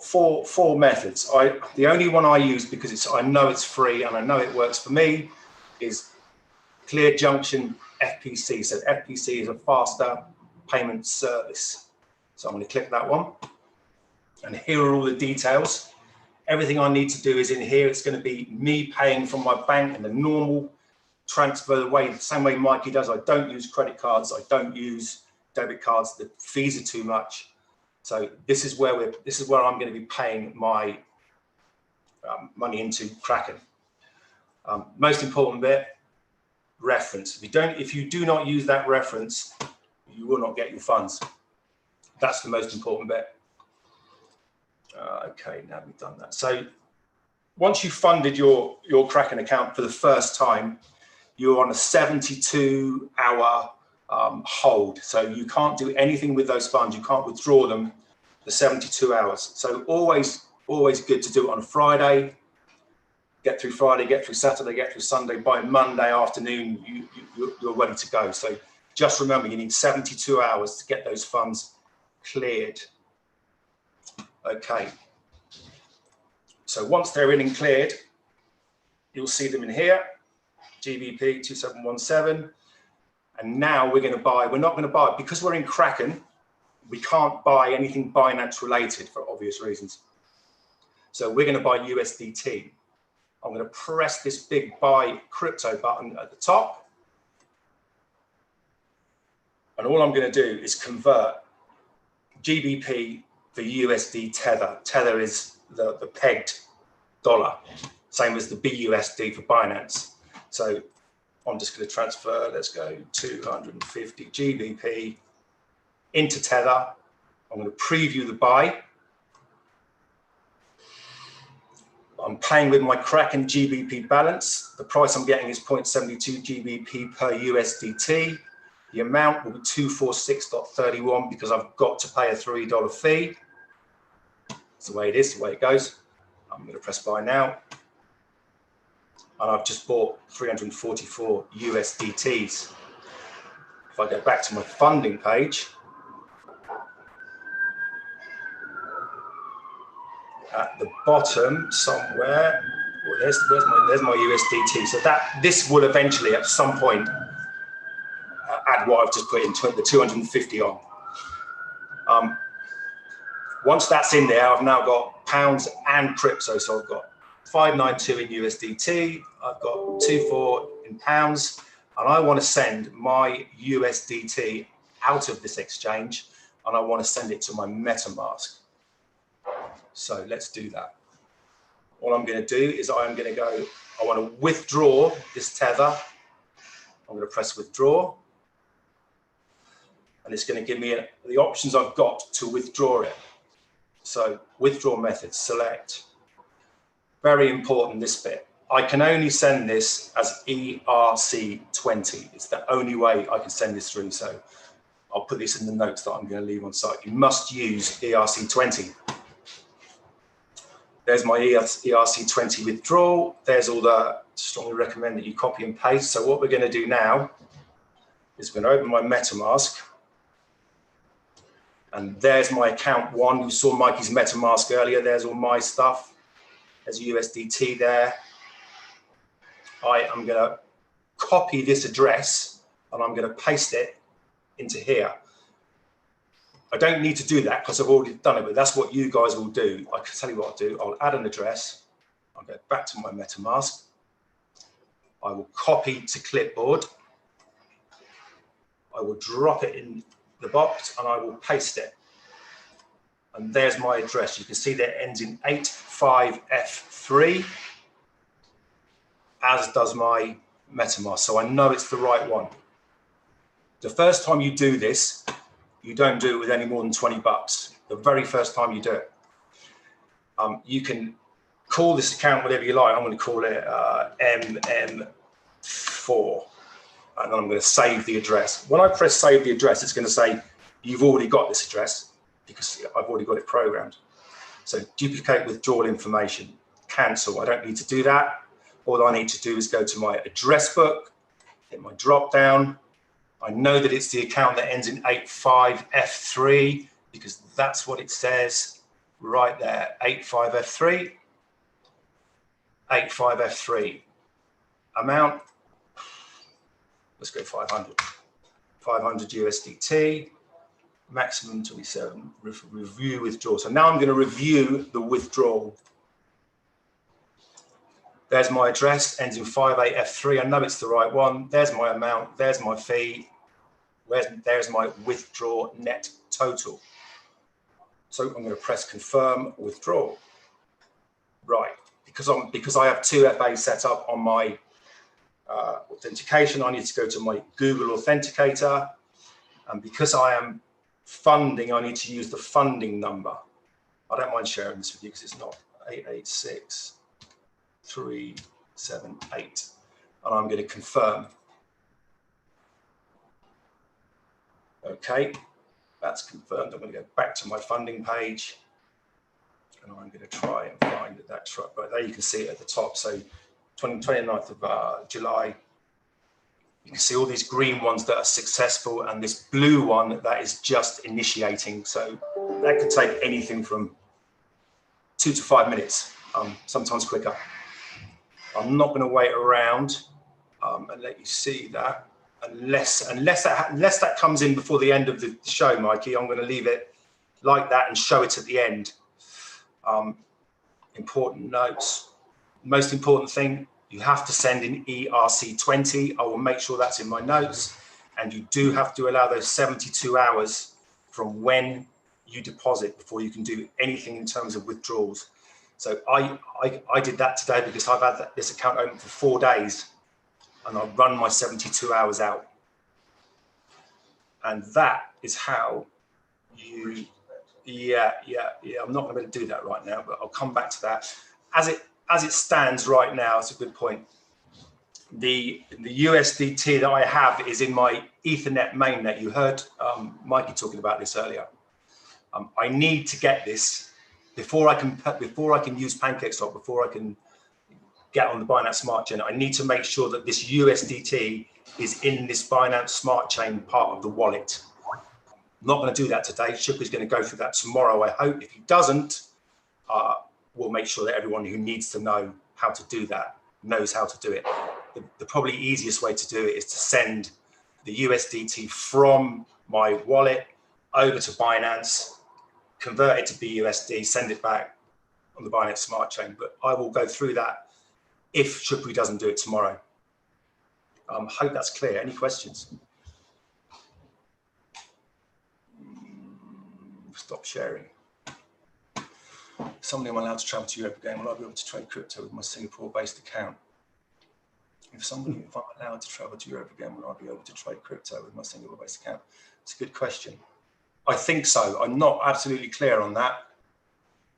methods. The only one I use because I know it's free and I know it works for me is Clear Junction FPC. So FPC is a faster payment service. So I'm going to click that one. And here are all the details. Everything I need to do is in here. It's going to be me paying from my bank in the normal transfer the same way Mikey does. I don't use credit cards. I don't use debit cards. The fees are too much. So this is where I'm going to be paying my money into Kraken. Most important bit, reference. If you do not use that reference, you will not get your funds. That's the most important bit. Okay, now we've done that. So once you've funded your Kraken account for the first time, you're on a 72-hour hold. So you can't do anything with those funds. You can't withdraw them for 72 hours. So always good to do it on a Friday. get through Friday, get through Saturday, get through Sunday. By Monday afternoon, you're ready to go. So just remember, you need 72 hours to get those funds cleared. Okay. So once they're in and cleared, you'll see them in here, GBP 2717. And now we're going to buy, we're not going to buy, because we're in Kraken, we can't buy anything Binance related for obvious reasons. So we're going to buy USDT. I'm going to press this big buy crypto button at the top. And all I'm going to do is convert GBP for USD Tether. Tether is the pegged dollar, same as the BUSD for Binance. So I'm just going to transfer, let's go 250 GBP into Tether. I'm going to preview the buy. I'm paying with my Kraken GBP balance. The price I'm getting is 0.72 GBP per USDT. The amount will be 246.31 because I've got to pay a $3 fee. That's the way it is, the way it goes. I'm going to press buy now. And I've just bought 344 USDTs. If I go back to my funding page, at the bottom somewhere, well, there's my USDT. So this will eventually at some point add what I've just put in, the 250 on. Once that's in there, I've now got pounds and crypto. So I've got 592 in USDT, I've got 24 in pounds, and I want to send my USDT out of this exchange, and I want to send it to my MetaMask. So let's do that. All I'm going to do is I'm going to go, I want to withdraw this Tether. I'm going to press withdraw. And it's going to give me the options I've got to withdraw it. So withdraw method, select. Very important, this bit. I can only send this as ERC20. It's the only way I can send this through. So I'll put this in the notes that I'm going to leave on site. You must use ERC20. There's my ERC20 withdrawal. There's all the, strongly recommend that you copy and paste. So what we're going to do now is we're going to open my MetaMask. And there's my account one. You saw Mikey's MetaMask earlier. There's all my stuff. There's USDT there. I am going to copy this address and I'm going to paste it into here. I don't need to do that because I've already done it, but that's what you guys will do. I can tell you what I'll do. I'll add an address. I'll go back to my MetaMask. I will copy to clipboard. I will drop it in the box and I will paste it. And there's my address. You can see that it ends in 85F3, as does my MetaMask. So I know it's the right one. The first time you do this, you don't do it with any more than 20 bucks. The very first time you do it. You can call this account whatever you like. I'm going to call it MM4. And then I'm going to save the address. When I press save the address, it's going to say, you've already got this address because I've already got it programmed. So duplicate withdrawal information, cancel. I don't need to do that. All I need to do is go to my address book, hit my drop down. I know that it's the account that ends in 85F3 because that's what it says right there, 85F3, 85F3. Amount, let's go 500. 500 USDT, maximum 27, review withdrawal. So now I'm going to review the withdrawal. There's my address, ends in 58F3. I know it's the right one. There's my amount, there's my fee. There's my withdraw net total. So I'm going to press confirm withdrawal. Right, because I have 2FA set up on my authentication, I need to go to my Google Authenticator. And because I am funding, I need to use the funding number. I don't mind sharing this with you because it's not 886378. And I'm going to confirm. Okay, that's confirmed. I'm going to go back to my funding page. And I'm going to try and find that truck. But there you can see it at the top. So 29th of July, you can see all these green ones that are successful and this blue one that is just initiating. So that could take anything from 2 to 5 minutes, sometimes quicker. I'm not going to wait around and let you see that unless that comes in before the end of the show, Mikey. I'm going to leave it like that and show it at the end. Important notes. Most important thing, you have to send in ERC20. I will make sure that's in my notes. And you do have to allow those 72 hours from when you deposit before you can do anything in terms of withdrawals. So I did that today because I've had this account open for 4 days and I've run my 72 hours out. And that is how you, I'm not going to be able to do that right now, but I'll come back to that. As it stands right now, it's a good point. The USDT that I have is in my Ethernet mainnet. You heard Mikey talking about this earlier. I need to get this before I can use PancakeSwap, before I can get on the Binance Smart Chain. I need to make sure that this USDT is in this Binance Smart Chain part of the wallet. I'm not going to do that today. Shukri's going to go through that tomorrow, I hope. If he doesn't, we'll make sure that everyone who needs to know how to do that knows how to do it. The probably easiest way to do it is to send the USDT from my wallet over to Binance, convert it to BUSD, send it back on the Binance Smart Chain. But I will go through that if Shukri doesn't do it tomorrow. Hope that's clear. Any questions? Stop sharing. Somebody, am I allowed to travel to Europe again? Will I be able to trade crypto with my Singapore-based account? If I'm allowed to travel to Europe again, will I be able to trade crypto with my Singapore-based account? It's a good question. I think so. I'm not absolutely clear on that.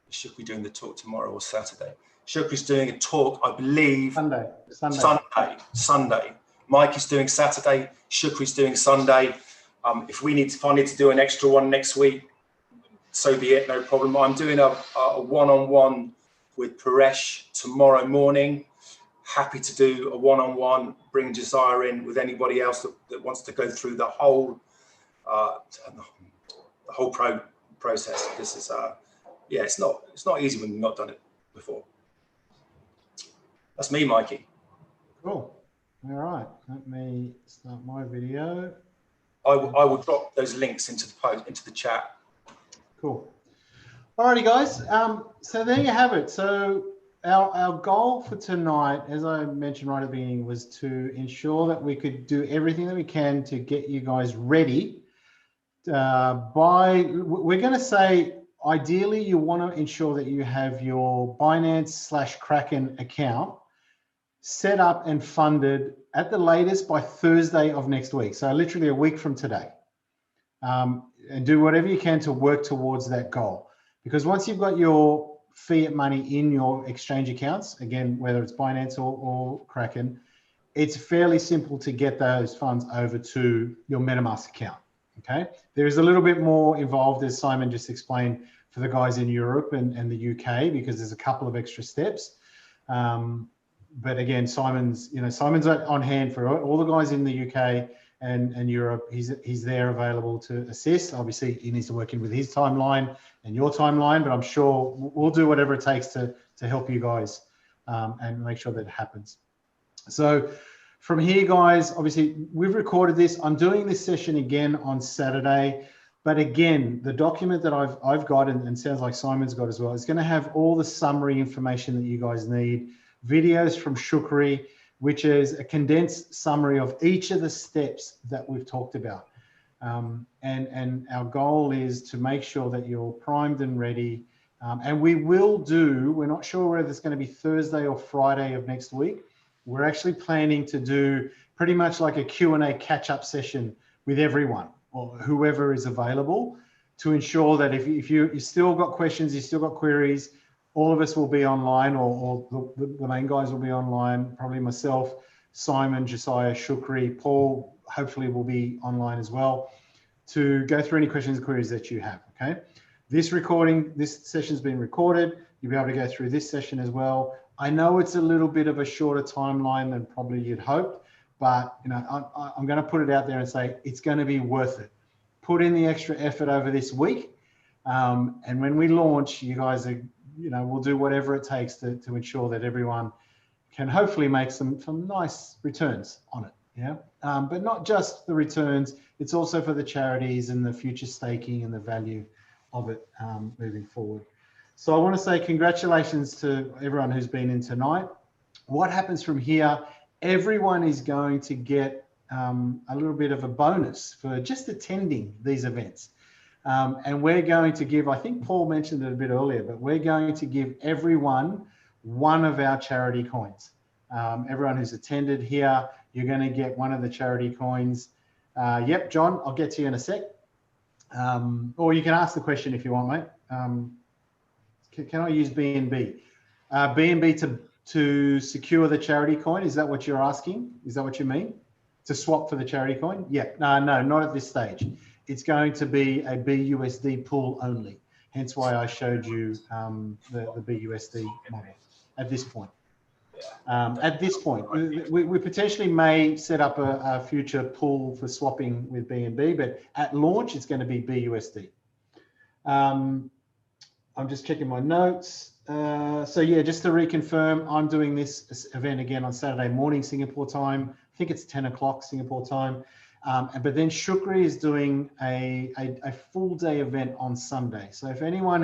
Should we be doing the talk tomorrow or Saturday? Shukri's doing a talk, I believe. Sunday. Mike is doing Saturday. Shukri's doing Sunday. If I need to do an extra one next week, so be it, no problem. I'm doing a one-on-one with Paresh tomorrow morning. Happy to do a one-on-one, bring Josiah in with anybody else that wants to go through the whole process. This is it's not easy when you've not done it before. That's me, Mikey. Cool. All right, let me start my video. I will drop those links into the chat. Cool. Alrighty, guys. So there you have it. So our goal for tonight, as I mentioned right at the beginning, was to ensure that we could do everything that we can to get you guys ready. We're going to say, ideally, you want to ensure that you have your Binance/Kraken account set up and funded at the latest by Thursday of next week. So literally a week from today. And do whatever you can to work towards that goal. Because once you've got your fiat money in your exchange accounts, again, whether it's Binance or Kraken, it's fairly simple to get those funds over to your MetaMask account, okay? There is a little bit more involved, as Simon just explained, for the guys in Europe and the UK, because there's a couple of extra steps. But again, Simon's on hand for all the guys in the UK and Europe. He's there available to assist. Obviously, he needs to work in with his timeline and your timeline, but I'm sure we'll do whatever it takes to help you guys and make sure that it happens. So from here, guys, obviously we've recorded this. I'm doing this session again on Saturday, but again, the document that I've got and sounds like Simon's got as well, is going to have all the summary information that you guys need, videos from Shukri, which is a condensed summary of each of the steps that we've talked about. And our goal is to make sure that you're primed and ready. And we're not sure whether it's going to be Thursday or Friday of next week. We're actually planning to do pretty much like a Q&A catch-up session with everyone or whoever is available, to ensure that if you still got questions, you still got queries, all of us will be online, or the main guys will be online, probably myself, Simon, Josiah, Shukri, Paul, hopefully will be online as well, to go through any questions and queries that you have, okay? This session's been recorded. You'll be able to go through this session as well. I know it's a little bit of a shorter timeline than probably you'd hoped, but I'm going to put it out there and say it's going to be worth it. Put in the extra effort over this week, and when we launch, you guys are, we'll do whatever it takes to ensure that everyone can hopefully make some nice returns on it. Yeah, but not just the returns. It's also for the charities and the future staking and the value of it moving forward. So I want to say congratulations to everyone who's been in tonight. What happens from here? Everyone is going to get a little bit of a bonus for just attending these events. And we're going to give, I think Paul mentioned it a bit earlier, but we're going to give everyone one of our charity coins. Everyone who's attended here, you're going to get one of the charity coins. Yep, John, I'll get to you in a sec. Or you can ask the question if you want, mate. Can I use BNB? BNB to secure the charity coin, is that what you're asking? Is that what you mean? To swap for the charity coin? Yeah, no, not at this stage. It's going to be a BUSD pool only. Hence why I showed you the BUSD model at this point. At this point, we potentially may set up a future pool for swapping with BNB, but at launch, it's going to be BUSD. I'm just checking my notes. So yeah, just to reconfirm, I'm doing this event again on Saturday morning, Singapore time. I think it's 10 o'clock Singapore time. But then Shukri is doing a full day event on Sunday. So if anyone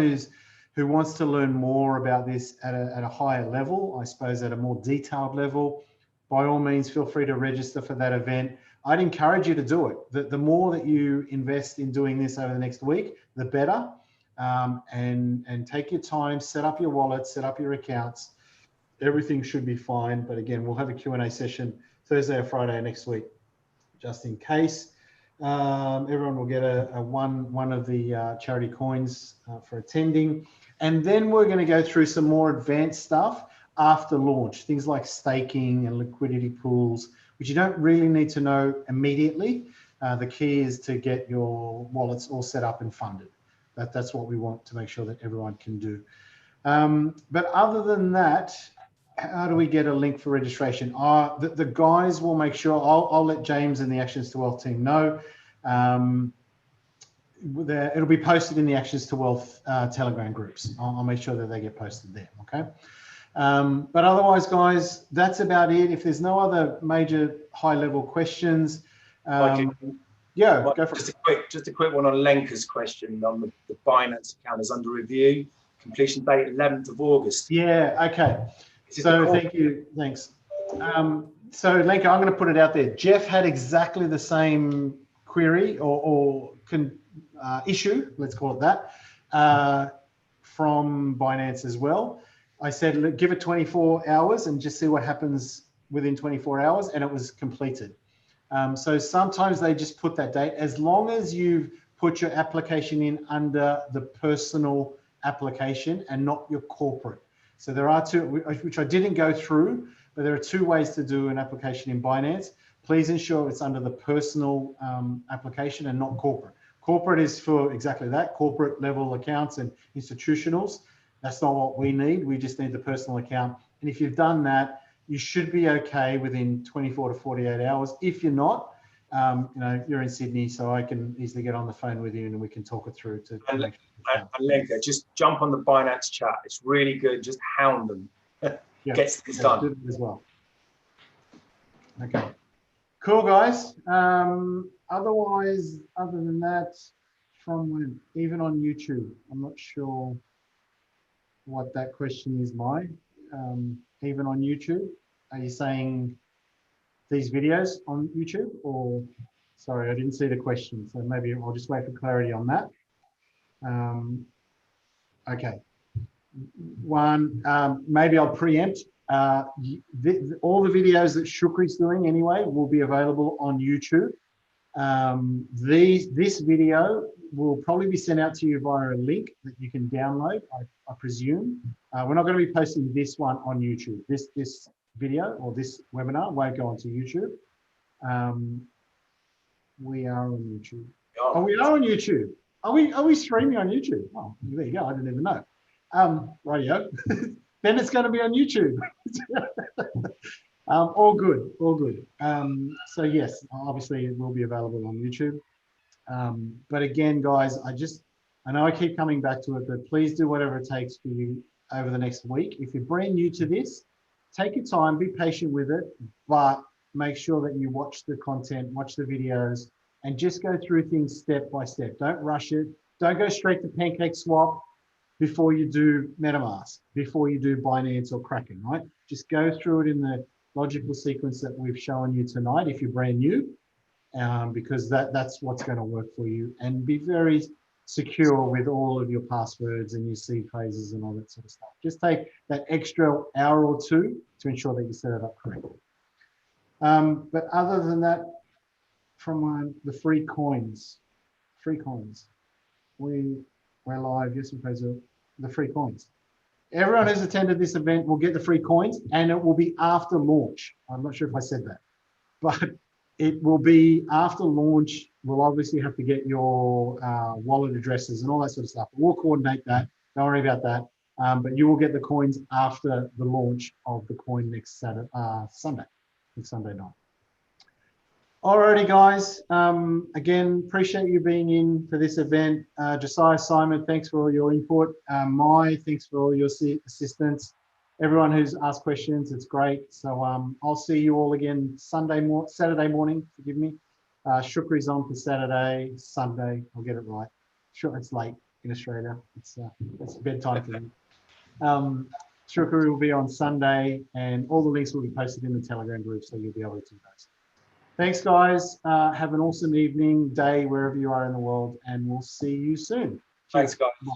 who wants to learn more about this at a higher level, I suppose at a more detailed level, by all means, feel free to register for that event. I'd encourage you to do it. The more that you invest in doing this over the next week, the better. And take your time, set up your wallet, set up your accounts. Everything should be fine. But again, we'll have a Q&A session Thursday or Friday next week, just in case. Everyone will get one of the charity coins for attending. And then we're going to go through some more advanced stuff after launch, things like staking and liquidity pools, which you don't really need to know immediately. The key is to get your wallets all set up and funded. That's what we want to make sure that everyone can do. But other than that, how do we get a link for registration? The guys will make sure, I'll let James and the Actions to Wealth team know. It'll be posted in the Actions to Wealth Telegram groups. I'll make sure that they get posted there, okay? But otherwise, guys, that's about it. If there's no other major high-level questions, yeah, go for it. Just a quick one on Lenka's question on the Binance account is under review. Completion date 11th of August. Yeah, okay. So thank you, thanks. So Lenka, I'm going to put it out there. Jeff had exactly the same query or issue, let's call it that, from Binance as well. I said, look, give it 24 hours and just see what happens within 24 hours, and it was completed. So sometimes they just put that date, as long as you've put your application in under the personal application and not your corporate. So there are two, which I didn't go through, but there are two ways to do an application in Binance. Please ensure it's under the personal application and not corporate. Corporate is for exactly that, corporate level accounts and institutionals. That's not what we need. We just need the personal account. And if you've done that, you should be okay within 24 to 48 hours. If you're not, you're in Sydney, so I can easily get on the phone with you and we can talk it through. Lenka, just jump on the Binance chat. It's really good. Just hound them. Yeah, gets things done as well. Okay, cool, guys. Otherwise, other than that, from when, even on YouTube, I'm not sure what that question is, even on YouTube, are you saying these videos on YouTube, or sorry, I didn't see the question, so maybe I'll just wait for clarity on that. Okay, maybe I'll preempt. All the videos that Shukri's doing anyway will be available on YouTube. This video will probably be sent out to you via a link that you can download, I presume. We're not going to be posting this one on YouTube. This video or this webinar won't go onto YouTube. We are on YouTube. Oh, we are on YouTube. Are we streaming on YouTube? Oh, there you go. I didn't even know. Radio. Then it's going to be on YouTube. All good, all good. So yes, obviously it will be available on YouTube. But again, guys, I know I keep coming back to it, but please do whatever it takes for you over the next week. If you're brand new to this, take your time, be patient with it, but make sure that you watch the content, watch the videos, and just go through things step by step. Don't rush it. Don't go straight to PancakeSwap before you do MetaMask, before you do Binance or Kraken, right? Just go through it in the logical sequence that we've shown you tonight if you're brand new, because that's what's going to work for you. And be very secure with all of your passwords and your seed phrases and all that sort of stuff. Just take that extra hour or two to ensure that you set it up correctly. But other than that, from the free coins, we're live. Yes, because of the free coins. Everyone who's attended this event will get the free coins, and it will be after launch. I'm not sure if I said that, but it will be after launch. We'll obviously have to get your wallet addresses and all that sort of stuff. We'll coordinate that. Don't worry about that. But you will get the coins after the launch of the coin next Sunday night. Alrighty, guys. Again, appreciate you being in for this event. Josiah, Simon, thanks for all your input. Mai, thanks for all your assistance. Everyone who's asked questions, it's great. So I'll see you all again Saturday morning. Forgive me. Shukri's on for Saturday, Sunday. I'll get it right. Sure, it's late in Australia. It's bedtime for them. Shukri will be on Sunday, and all the links will be posted in the Telegram group, so you'll be able to do those. Thanks, guys. Have an awesome evening, day, wherever you are in the world, and we'll see you soon. Thanks, guys. Bye.